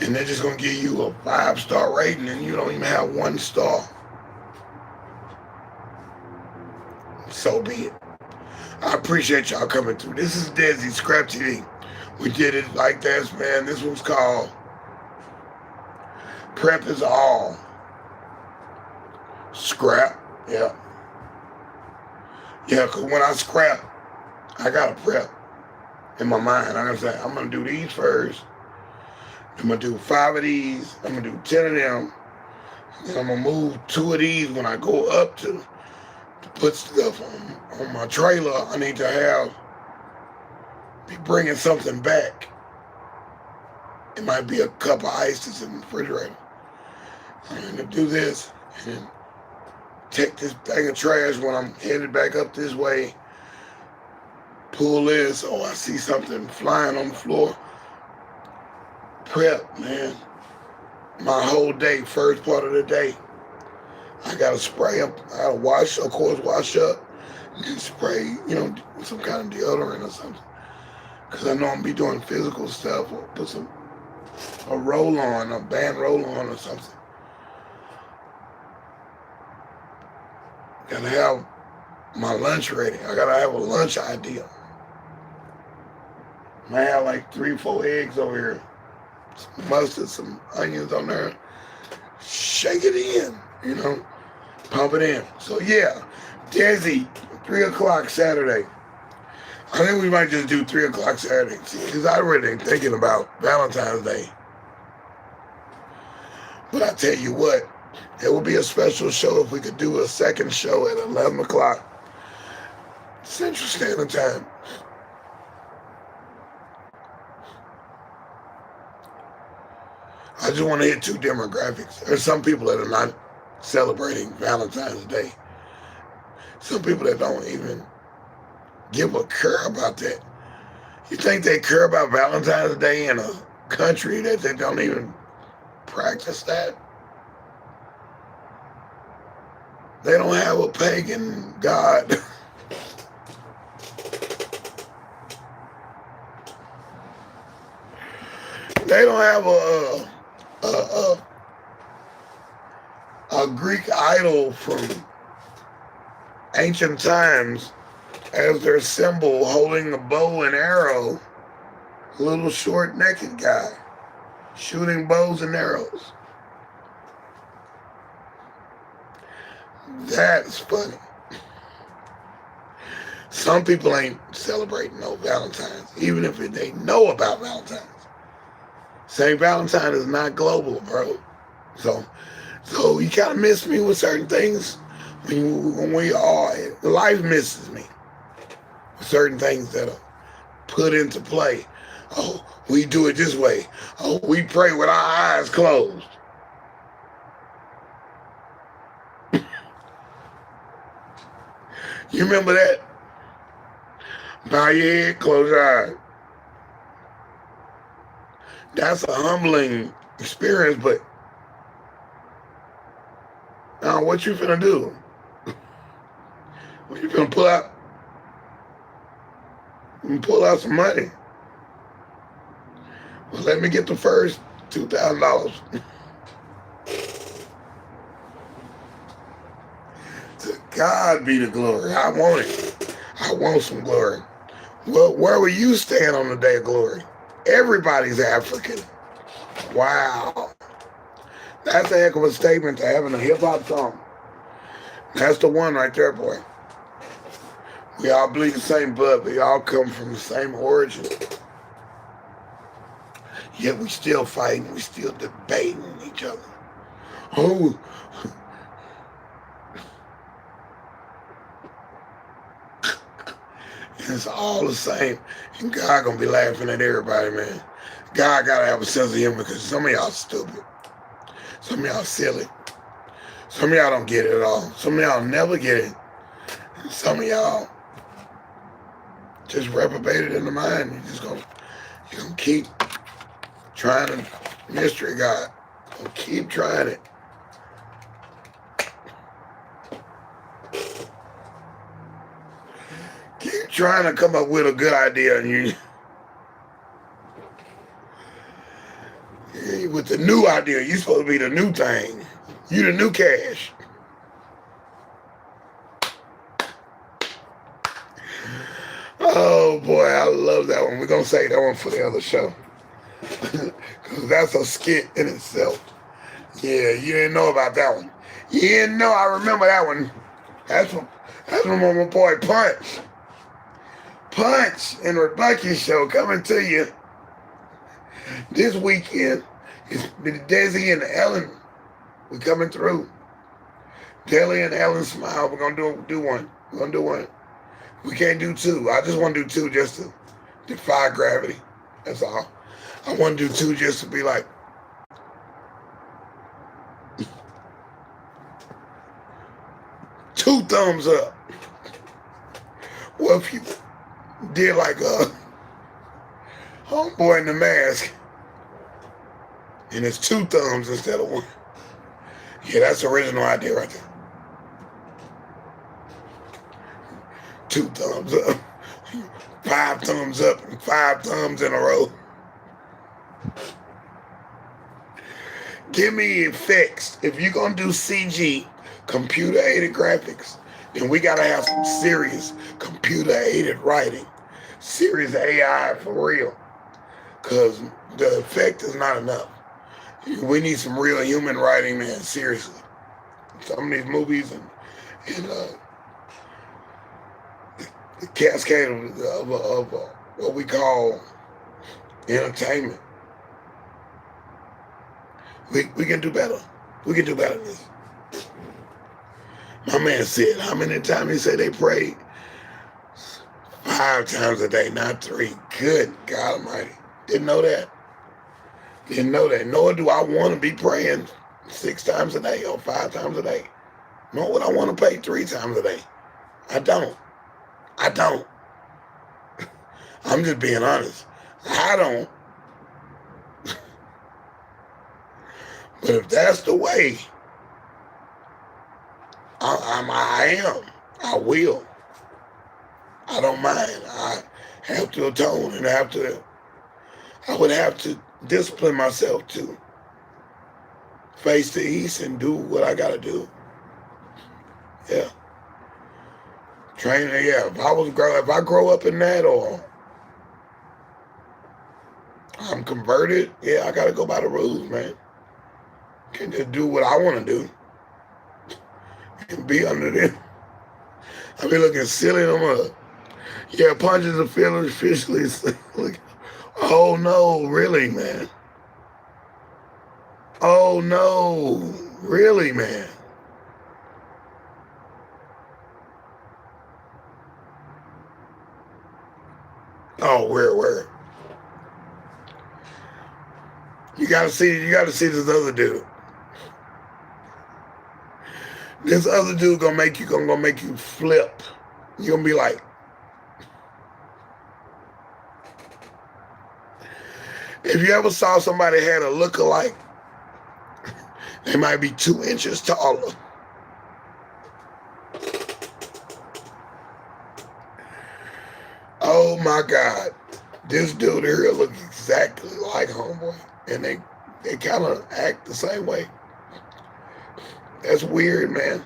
and they're just gonna give you a 5-star rating, and you don't even have 1 star. So be it. I appreciate y'all coming through. This is deSz'e, scrAp TV. We did it like this, man. This one's called Prep is All. Scrap, yeah. Yeah, because when I scrap, I got to prep in my mind. I got to say, I'm going to do these first. I'm going to do 5 of these. I'm going to do 10 of them. And I'm going to move 2 of these when I go up to put stuff on my trailer. I need to be bringing something back. It might be a cup of ice that's in the refrigerator. I'm going to do this and take this bag of trash when I'm headed back up this way. Pull this. Oh, I see something flying on the floor. Prep, man. My whole day, first part of the day. I got to spray up. I got to wash up, and spray, some kind of deodorant or something. Because I know I'm going to be doing physical stuff, or put a roll-on, a band roll-on or something. Gotta have my lunch ready. I gotta have a lunch idea. I have like 3-4 eggs over here. Some mustard, some onions on there. Shake it in, pump it in. So yeah, deSz'e, 3 o'clock Saturday. I think we might just do 3 o'clock Saturday. Because I already thinking about Valentine's Day. But I tell you what, it would be a special show if we could do a second show at 11 o'clock Central Standard Time. I just want to hit 2 demographics. There's some people that are not celebrating Valentine's Day. Some people that don't even give a care about that. You think they care about Valentine's Day in a country that they don't even practice that. They don't have a pagan god. They don't have a Greek idol from ancient times as their symbol, holding a bow and arrow. Little short naked guy shooting bows and arrows. That's funny. Some people ain't celebrating no Valentine's, even if they know about Valentine's. St. Valentine is not global, bro. So you kind of miss me with certain things. When we are, life misses me with certain things that are put into play. Oh, we do it this way. Oh, we pray with our eyes closed. You remember that? Bow your head, close your eyes. That's a humbling experience, but now what you finna do? What you finna pull out? Pull out some money. Well, let me get the first $2,000. To God be the glory. I want it. I want some glory. Well, where will you stand on the day of glory? Everybody's African. Wow. That's a heck of a statement to have in a hip-hop song. That's the one right there, boy. We all bleed the same blood. We all come from the same origin. Yet we still fighting. We still debating each other. Oh. It's all the same. And God gonna be laughing at everybody, man. God gotta have a sense of humor because some of y'all stupid. Some of y'all silly. Some of y'all don't get it at all. Some of y'all never get it. And some of y'all just reprobated in the mind. You're gonna keep trying to mystery God. You're gonna keep trying it. Keep trying to come up with a good idea, and you with the new idea, you're supposed to be the new thing. You the new cash. Oh boy, I love that one. We're gonna say that one for the other show. Cause that's a skit in itself. Yeah, you didn't know about that one. You didn't know, I remember that one. That's from my boy Punch. Punch and Rebecca's show coming to you this weekend. It's deSz'e and Ellen. We're coming through. Kelly and Ellen Smile. We're gonna do one. We're gonna do one. We can't do two. I just want to do two just to defy gravity. That's all. I want to do two just to be like, two thumbs up. Well, if you did like a homeboy in the mask, and it's two thumbs instead of one. Yeah, that's the original idea right there. Two thumbs up. 5 thumbs up and 5 thumbs in a row. Give me effects. If you're going to do CG, computer-aided graphics, then we got to have some serious computer-aided writing. Serious AI for real. Because the effect is not enough. We need some real human writing, man, seriously. Some of these movies and the cascade of what we call entertainment. We can do better. We can do better than this. My man said, how many times he said they prayed? 5 times a day, not 3. Good God Almighty. Didn't know that. Didn't know that. Nor do I want to be praying 6 times a day or 5 times a day. Nor would I want to pray 3 times a day. I don't. I'm just being honest. I don't. But if that's the way I am, I will. I don't mind. I have to atone and I would have to discipline myself to face the east and do what I gotta do. Yeah. Training, yeah. If I grow up in that or I'm converted, yeah, I gotta go by the rules, man. Can't just do what I wanna do and be under them. I be looking silly in them. Yeah, punches are feeling officially. Oh no, really, man. Oh no, really, man. Oh, where? You gotta see this other dude. This other dude gonna make you flip. You're gonna be like, if you ever saw somebody had a look-alike, they might be 2 inches taller. Oh my God. This dude here look exactly like homeboy. And they kind of act the same way. That's weird, man.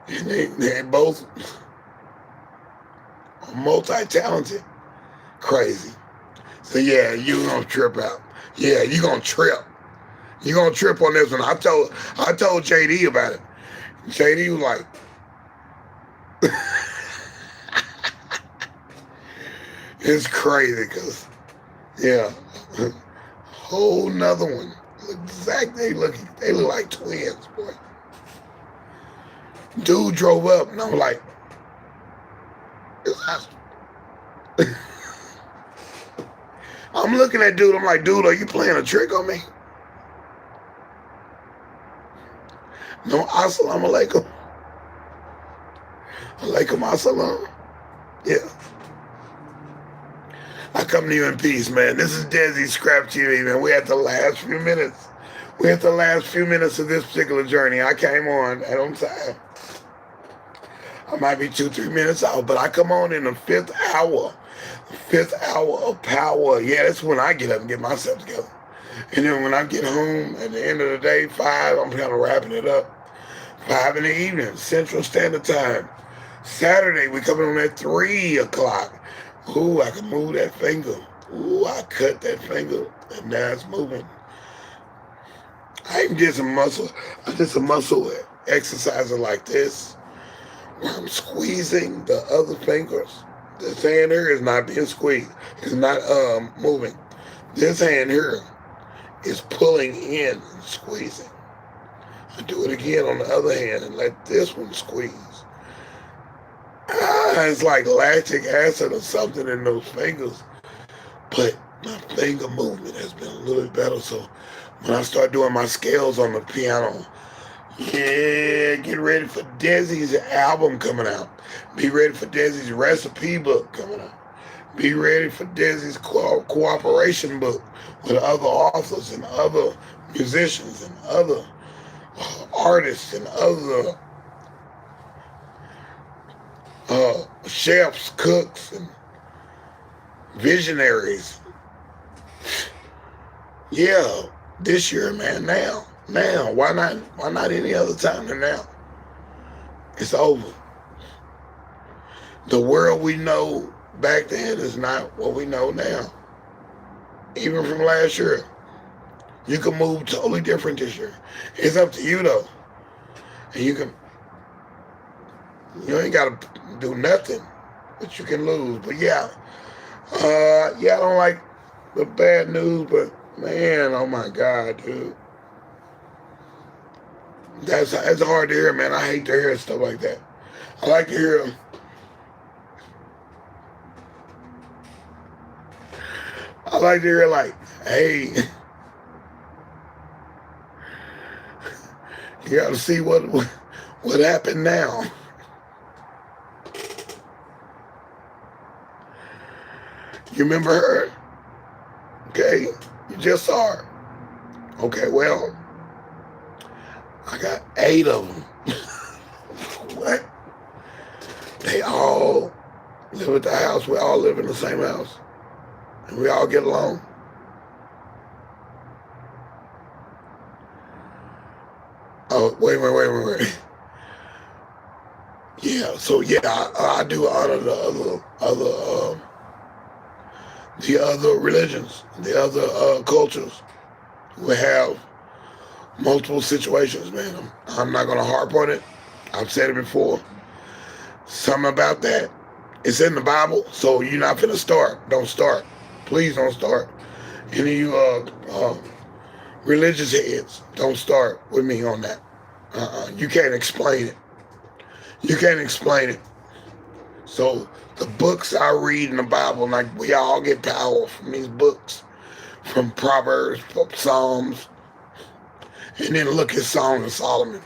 And they both are multi-talented. Crazy. So yeah, you gonna trip out. Yeah, you gonna trip. You gonna trip on this one. I told JD about it. JD was like, it's crazy because, yeah, whole nother one. They look like twins, boy. Dude drove up and I'm like, I'm looking at dude, I'm like, dude, are you playing a trick on me? No, assalamu alaikum. Alaikum assalam. Yeah. I come to you in peace, man. This is deSz'e scrAp TV, man. We're at the last few minutes. We're at the last few minutes of this particular journey. I came on at on time. I might be 2-3 minutes out, but I come on in the 5th hour. The 5th hour of power. Yeah, that's when I get up and get myself together. And then when I get home at the end of the day, 5, I'm kind of wrapping it up. 5 in the evening, Central Standard Time. Saturday, we coming on at 3 o'clock. Ooh, I can move that finger. Ooh, I cut that finger, and now it's moving. I even did some muscle. I did some muscle exercising like this, where I'm squeezing the other fingers. This hand here is not being squeezed. It's not moving. This hand here is pulling in and squeezing. I do it again on the other hand and let this one squeeze. It's like lactic acid or something in those fingers. But my finger movement has been a little bit better. So when I start doing my scales on the piano, yeah, get ready for deSz'e's album coming out. Be ready for deSz'e's recipe book coming out. Be ready for deSz'e's cooperation book with other authors and other musicians and other artists and other chefs, cooks, and visionaries. Yeah, this year, man, now. Why not any other time than now? It's over. The world we know back then is not what we know now. Even from last year. You can move totally different this year. It's up to you though. And you ain't gotta do nothing, but you can lose. But yeah, I don't like the bad news, but man, oh my God, dude. It's hard to hear, man. I hate to hear stuff like that. I like to hear like, hey, you gotta see what happened now. You remember her? Okay, you just saw her. Okay, well, I got 8 of them. What? They all live at the house. We all live in the same house. And we all get along. Oh, wait. Yeah, so yeah, I do honor the other religions, the other cultures who have multiple situations, man. I'm not gonna harp on it. I've said it before. Something about that. It's in the Bible, so you're not gonna start. Don't start. Please don't start. Any of you religious heads, don't start with me on that. You can't explain it. You can't explain it. So the books I read in the Bible, like we all get power from these books, from Proverbs, from Psalms, and then look at Song of Solomon.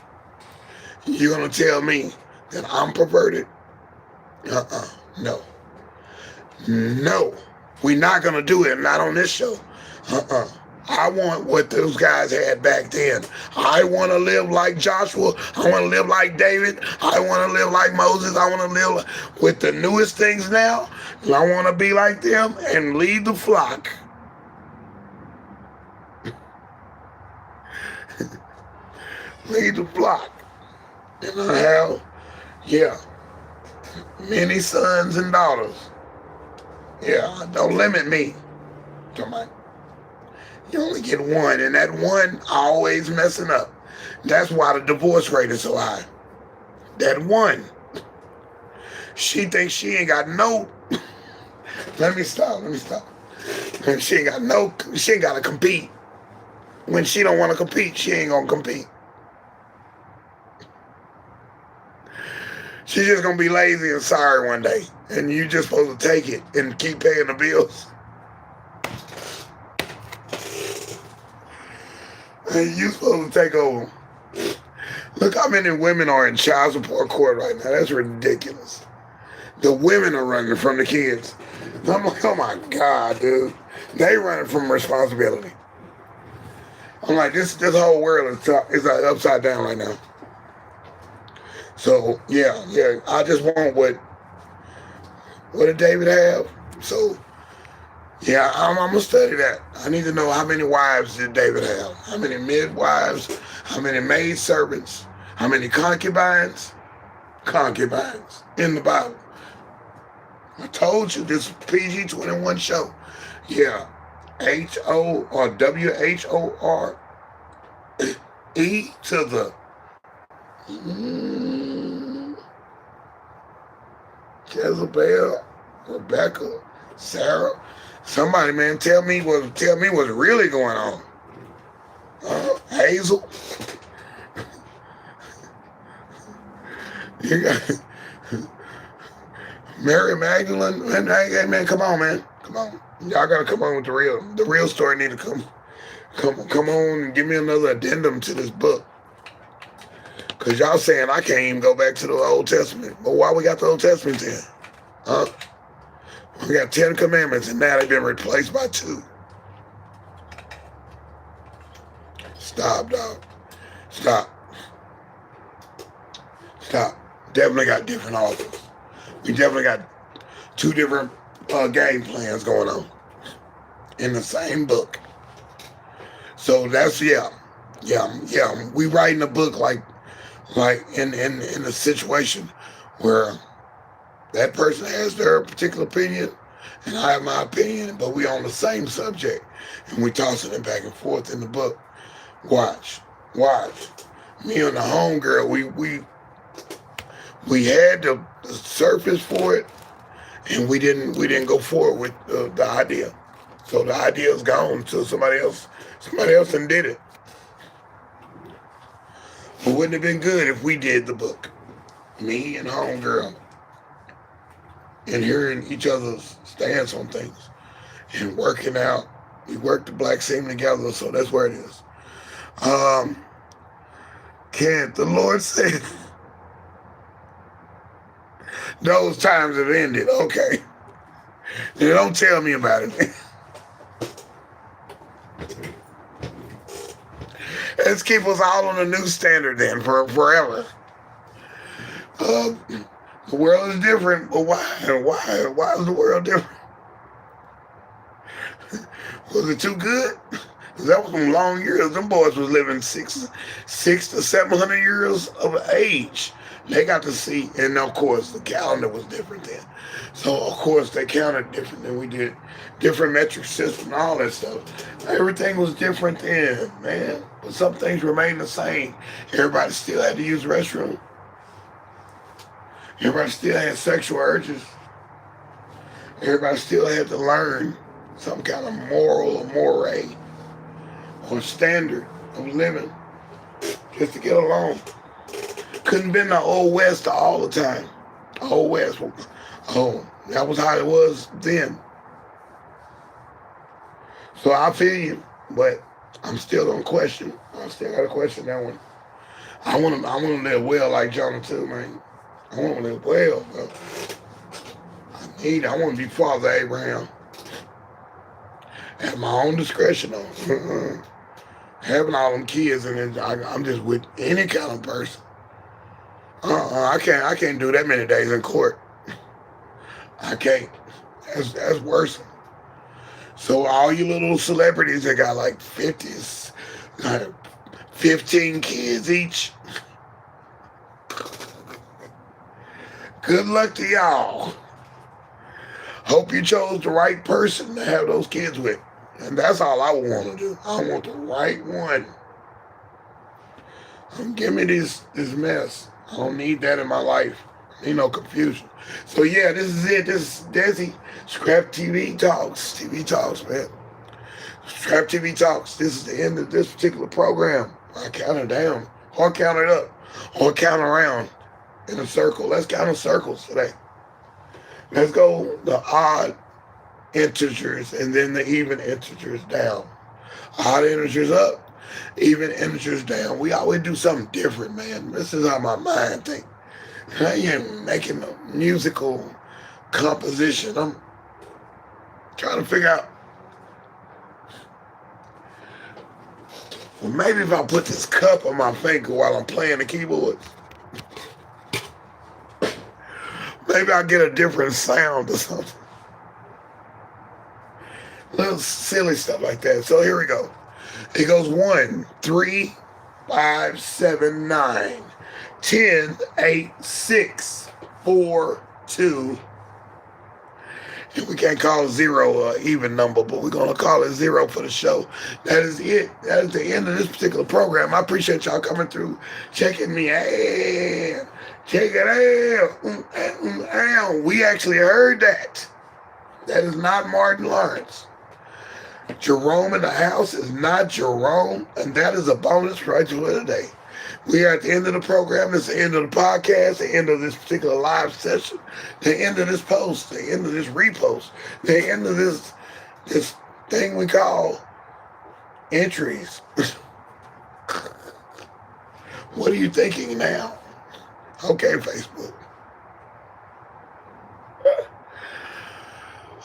You're gonna tell me that I'm perverted? No. No. We're not gonna do it, not on this show. I want what those guys had back then. I want to live like Joshua. I want to live like David. I want to live like Moses. I want to live with the newest things now. And I want to be like them and lead the flock. Lead the flock. And I have, many sons and daughters. Yeah, don't limit me. Come on. You only get one, and that one always messing up. That's why the divorce rate is so high. That one. She thinks she ain't got no. Let me stop. And she ain't got to compete. When she don't want to compete, she ain't going to compete. She's just going to be lazy and sorry one day. And you just supposed to take it and keep paying the bills. And you supposed to take over. Look how many women are in child support court right now. That's ridiculous. The women are running from the kids. I'm like, oh my God, dude. They running from responsibility. I'm like, this whole world is upside down right now. So, yeah. I just want what did David have? So, yeah, I'm going to study that. I need to know how many wives did David have? How many midwives? How many maidservants? How many concubines? Concubines in the Bible. I told you this PG-21 show. Yeah, H-O or W-H-O-R-E to the Jezebel, Rebecca, Sarah. Somebody, man, tell me what's really going on. Hazel. You got Mary Magdalene. Hey, man, come on, man. Come on. Y'all gotta come on with the real. The real story need to come on and give me another addendum to this book. Cause y'all saying I can't even go back to the Old Testament. But why we got the Old Testament then? Huh? We got 10 commandments and now they've been replaced by 2. Stop, dog. Stop. Definitely got different authors. We definitely got 2 different game plans going on in the same book. So that's, yeah. We writing a book like in a situation where that person has their particular opinion and I have my opinion, but we on the same subject and we tossing it back and forth in the book. Watch. Me and the homegirl, we had the surface for it, and we didn't go forward with the idea. So the idea is gone until somebody else done did it. But wouldn't it have been good if we did the book, me and homegirl, and hearing each other's stance on things and working out. We work the black seam together, so that's where it is. Can't the Lord say those times have ended? Okay. Then don't tell me about it. Let's keep us all on a new standard then for forever. Uh, the world is different, but why? Why is the world different? Was it too good? 'Cause that was some long years. Them boys was living six to 700 years of age. They got to see, and of course the calendar was different then. So of course they counted different than we did, different metric system, all that stuff. Everything was different then, man. But some things remained the same. Everybody still had to use the restroom. Everybody still had sexual urges. Everybody still had to learn some kind of moral or moray or standard of living just to get along. Couldn't been the old west all the time. Old west, oh, that was how it was then. So I feel you, but I'm still gonna question. I still gotta question that one. I wanna live well like Jonah too, man. I wanna live well, bro. I wanna be Father Abraham. At my own discretion though. Having all them kids and then I'm just with any kind of person. I can't do that many days in court. I can't. That's worse. So all you little celebrities that got like 50s, 15 kids each. Good luck to y'all. Hope you chose the right person to have those kids with. And that's all I want to do. I want the right one. Don't give me this mess. I don't need that in my life. I need no confusion. So yeah, this is it. This is deSz'e. scrAp TV Talks. TV Talks, man. scrAp TV Talks. This is the end of this particular program. I count it down. Or count it up. Or count around in a circle. Let's count in circles today. Let's go the odd integers and then the even integers down. Odd integers up, even integers down. We always do something different, man. This is how my mind thinks. I ain't making a musical composition. I'm trying to figure out, well, maybe if I put this cup on my finger while I'm playing the keyboard, maybe I'll get a different sound or something. Little silly stuff like that. So here we go. It goes 1, 3, 5, 7, 9, 10, 8, 6, 4, 2. And we can't call 0 an even number, but we're going to call it 0 for the show. That is it. That is the end of this particular program. I appreciate y'all coming through, checking me out. Check it out. We actually heard that. That is not Martin Lawrence. Jerome in the house is not Jerome, and that is a bonus right to today. We are at the end of the program. It's the end of the podcast, the end of this particular live session, the end of this post, the end of this repost, the end of this thing we call entries. What are you thinking now? Okay, Facebook.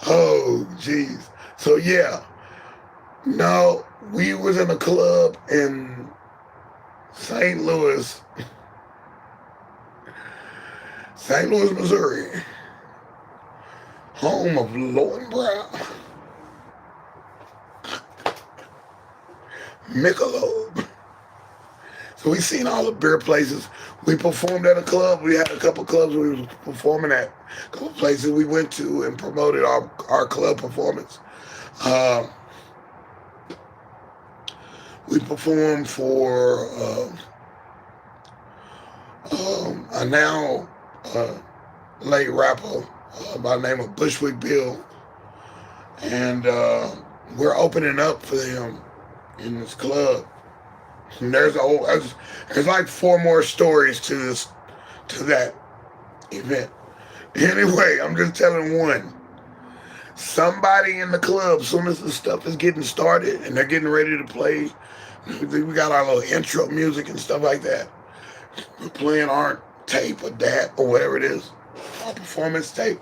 Oh, jeez. So yeah. No, we was in a club in St. Louis, Missouri, home of Lowenbrow, Michelob. So we seen all the beer places. We performed at a club. We had a couple clubs we was performing at, a couple places we went to and promoted our club performance. We performed for a now late rapper by the name of Bushwick Bill. And we're opening up for them in this club. And there's like 4 more stories to that event. Anyway, I'm just telling one. Somebody in the club, as soon as the stuff is getting started and they're getting ready to play, we got our little intro music and stuff like that. We're playing our tape or that or whatever it is, our performance tape.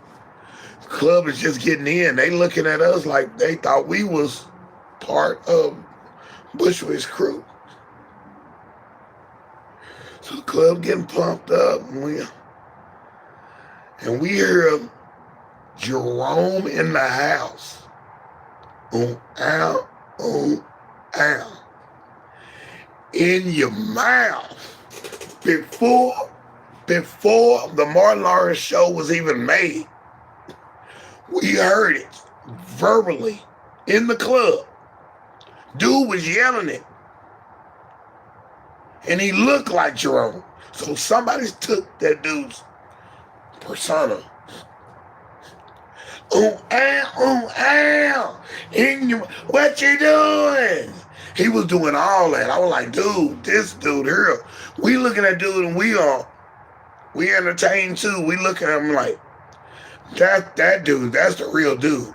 The club is just getting in. They looking at us like they thought we was part of Bushwick's crew. So the club getting pumped up, and we hear Jerome in the house. Ow, ow. In your mouth. Before the Martin Lawrence show was even made, we heard it verbally in the club. Dude was yelling it. And he looked like Jerome. So somebody took that dude's persona. Ow. What you doing? He was doing all that. I was like, dude, this dude here. We looking at dude and we entertained too. We looking at him like, that dude, that's the real dude.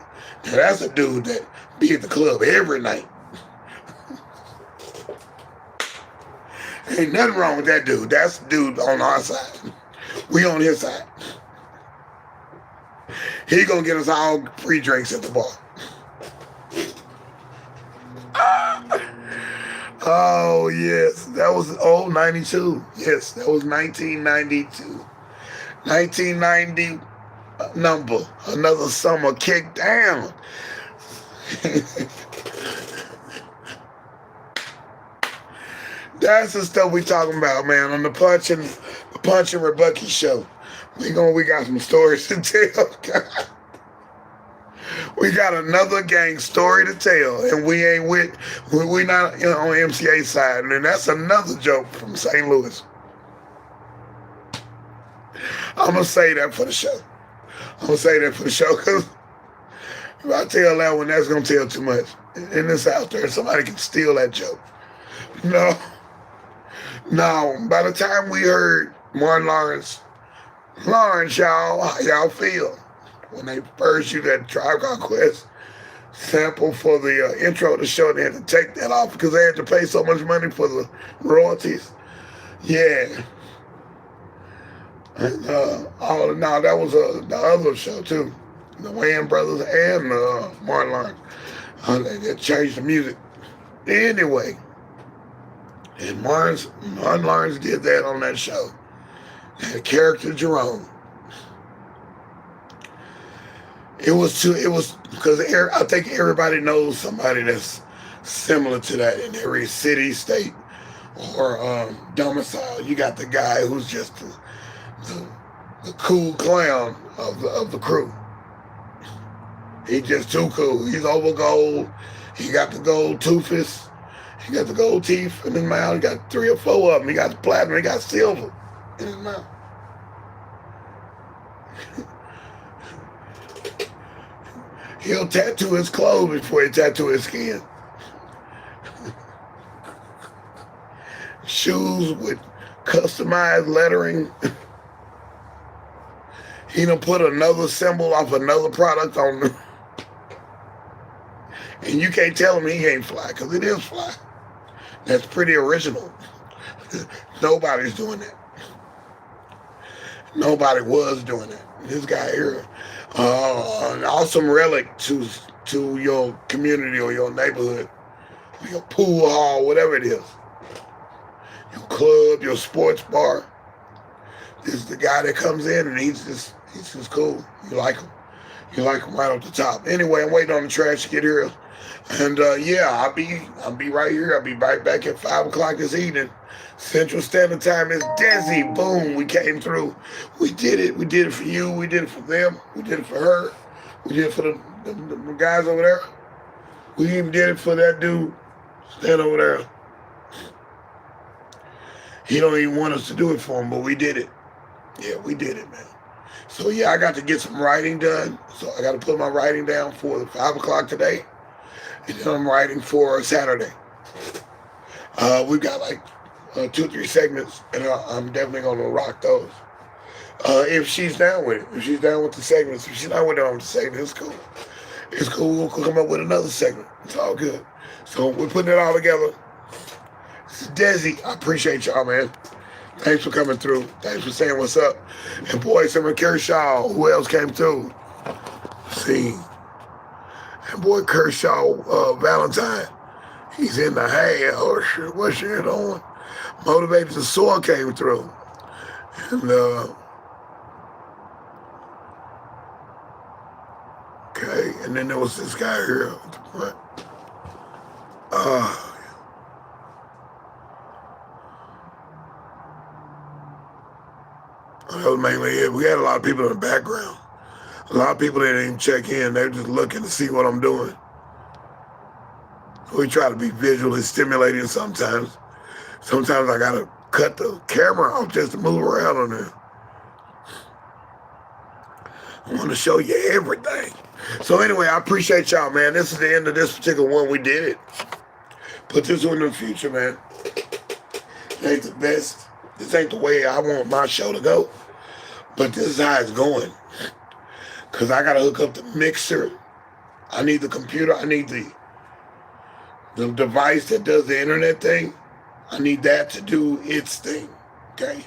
Now, that's a dude that be at the club every night. Ain't nothing wrong with that dude. That's the dude on our side. We on his side. He gonna get us all free drinks at the bar. Oh, yes. That was 92. Yes, that was 1992. 1990 number. Another summer kicked down. That's the stuff we talking about, man, on the Punch and Rebecca show. We got some stories to tell. We got another gang story to tell, and we not on MCA side, and that's another joke from St. Louis. I'm gonna say that for the show. Because if I tell that one, that's gonna tell too much, and it's out there. Somebody can steal that joke. No. By the time we heard Martin Lawrence, y'all, how y'all feel when they first used that Tribe Called Quest sample for the intro of the show? They had to take that off because they had to pay so much money for the royalties. Yeah. And that was the other show too, the Wayans brothers and Martin Lawrence. They changed the music anyway. And Martin Lawrence did that on that show. The character Jerome. It was because I think everybody knows somebody that's similar to that in every city, state, or domicile. You got the guy who's just the cool clown of the crew. He's just too cool. He's over gold. He got the gold toothpaste. He got the gold teeth in his mouth. He got 3 or 4 of them. He got the platinum. He got silver in his mouth. He'll tattoo his clothes before he tattoo his skin. Shoes with customized lettering. He done put another symbol off another product on them. And you can't tell him he ain't fly, because it is fly. That's pretty original. Nobody's doing that. Nobody was doing that. This guy here, an awesome relic to your community or your neighborhood, or your pool hall, whatever it is. Your club, your sports bar. This is the guy that comes in and he's just cool. You like him. You like him right off the top. Anyway, I'm waiting on the trash to get here. And I'll be right here. I'll be right back at 5 o'clock this evening. Central Standard Time is deSz'e. Boom, we came through. We did it. We did it for you. We did it for them. We did it for her. We did it for the guys over there. We even did it for that dude standing over there. He don't even want us to do it for him, but we did it. Yeah, we did it, man. So I got to get some writing done. So I got to put my writing down for the 5 o'clock today. And then I'm writing for Saturday. We've got like 2 or 3 segments, and I'm definitely going to rock those. If she's down with it. If she's down with the segments. If she's not with the segment, it's cool. It's cool. We'll come up with another segment. It's all good. So we're putting it all together. This is deSz'e. I appreciate y'all, man. Thanks for coming through. Thanks for saying what's up. And boy, Simon Kershaw, who else came through? See. And boy, Kershaw Valentine, he's in the house. What's shit on? Motivated the soil came through. And, okay, and then there was this guy here at the front. That was mainly it. We had a lot of people in the background. A lot of people didn't even check in. They were just looking to see what I'm doing. We try to be visually stimulating sometimes. Sometimes I gotta cut the camera off just to move around on there. I want to show you everything. So anyway, I appreciate y'all, man. This is the end of this particular one. We did it. Put this one in the future, man. It ain't the best. This ain't the way I want my show to go. But this is how it's going. Because I got to hook up the mixer. I need the computer. I need the device that does the internet thing. I need that to do its thing. Okay?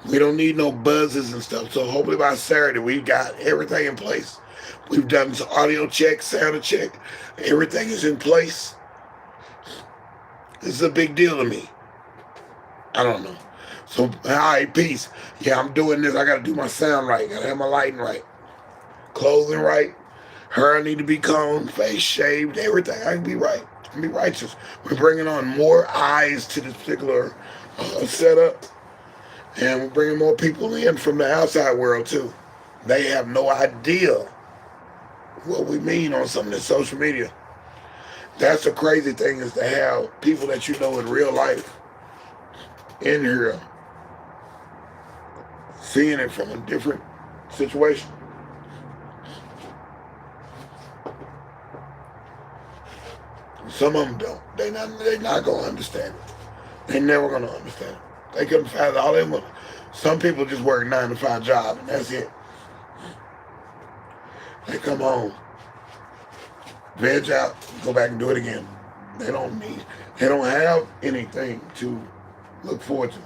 We don't need no buzzes and stuff. So hopefully by Saturday, we've got everything in place. We've done some audio check, sound check. Everything is in place. This is a big deal to me. I don't know. So, all right, peace. Yeah, I'm doing this. I got to do my sound right. Got to have my lighting right. Clothing right. Hair need to be combed, face shaved, everything. I can be right. I can be righteous. We're bringing on more eyes to this particular setup. And we're bringing more people in from the outside world, too. They have no idea what we mean on some of this social media. That's the crazy thing, is to have people that you know in real life in here seeing it from a different situation. Some of them don't. They not going to understand it. They never going to understand it. They couldn't find all they want. Some people just work 9-to-5 job, and that's it. They come home, veg out, go back and do it again. They don't have anything to look forward to.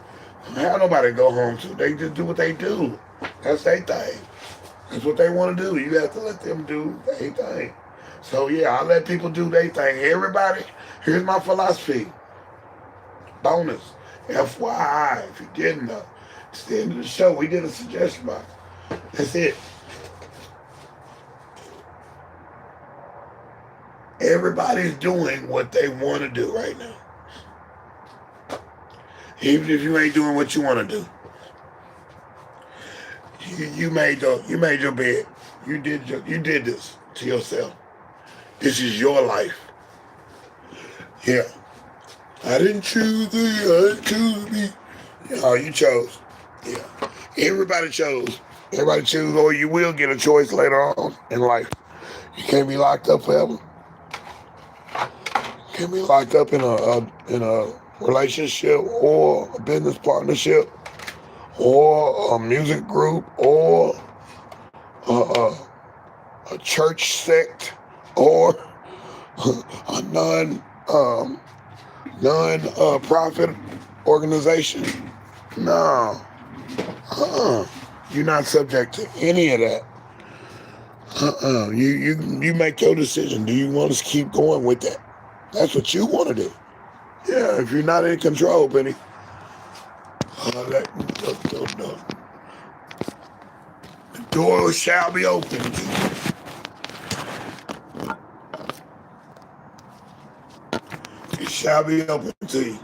They don't have nobody to go home to. They just do what they do. That's their thing. That's what they want to do. You have to let them do their thing. So yeah, I let people do their thing. Everybody, here's my philosophy. Bonus. FYI, if you didn't know. It's the end of the show. We did a suggestion box. That's it. Everybody's doing what they want to do right now. Even if you ain't doing what you want to do. You made your bed. You did this to yourself. This is your life. Yeah. I didn't choose thee, I didn't choose me. Oh, you chose. Yeah. Everybody chose. Everybody choose, or you will get a choice later on in life. You can't be locked up forever. You can't be locked up in a relationship or a business partnership or a music group or a church sect or a non-profit organization. No. You're not subject to any of that. You make your decision. Do you want to keep going with that? That's what you want to do. Yeah, if you're not in control, Benny. The door shall be open. It shall be open to you.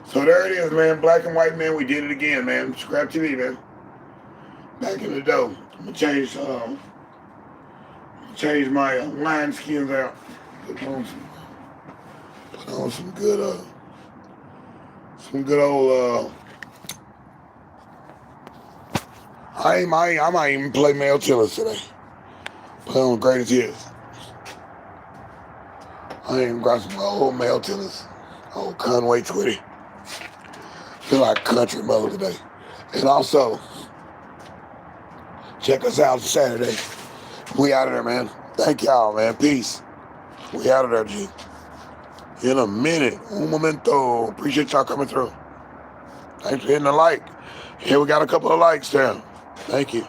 So there it is, man. Black and white, man. We did it again, man. scrAp TV, man. Back in the dough. I'm gonna change my lion skins out. Put on some good old. I might even play male tillers today. Put on greatest hits. I ain't got some old male tillers. Old Conway Twitty. Feel like country mode today. And also, check us out Saturday. We out of there, man. Thank y'all, man. Peace. We out of there, G. In a minute. Un momento. Appreciate y'all coming through. Thanks for hitting the like. Here we got a couple of likes there. Thank you.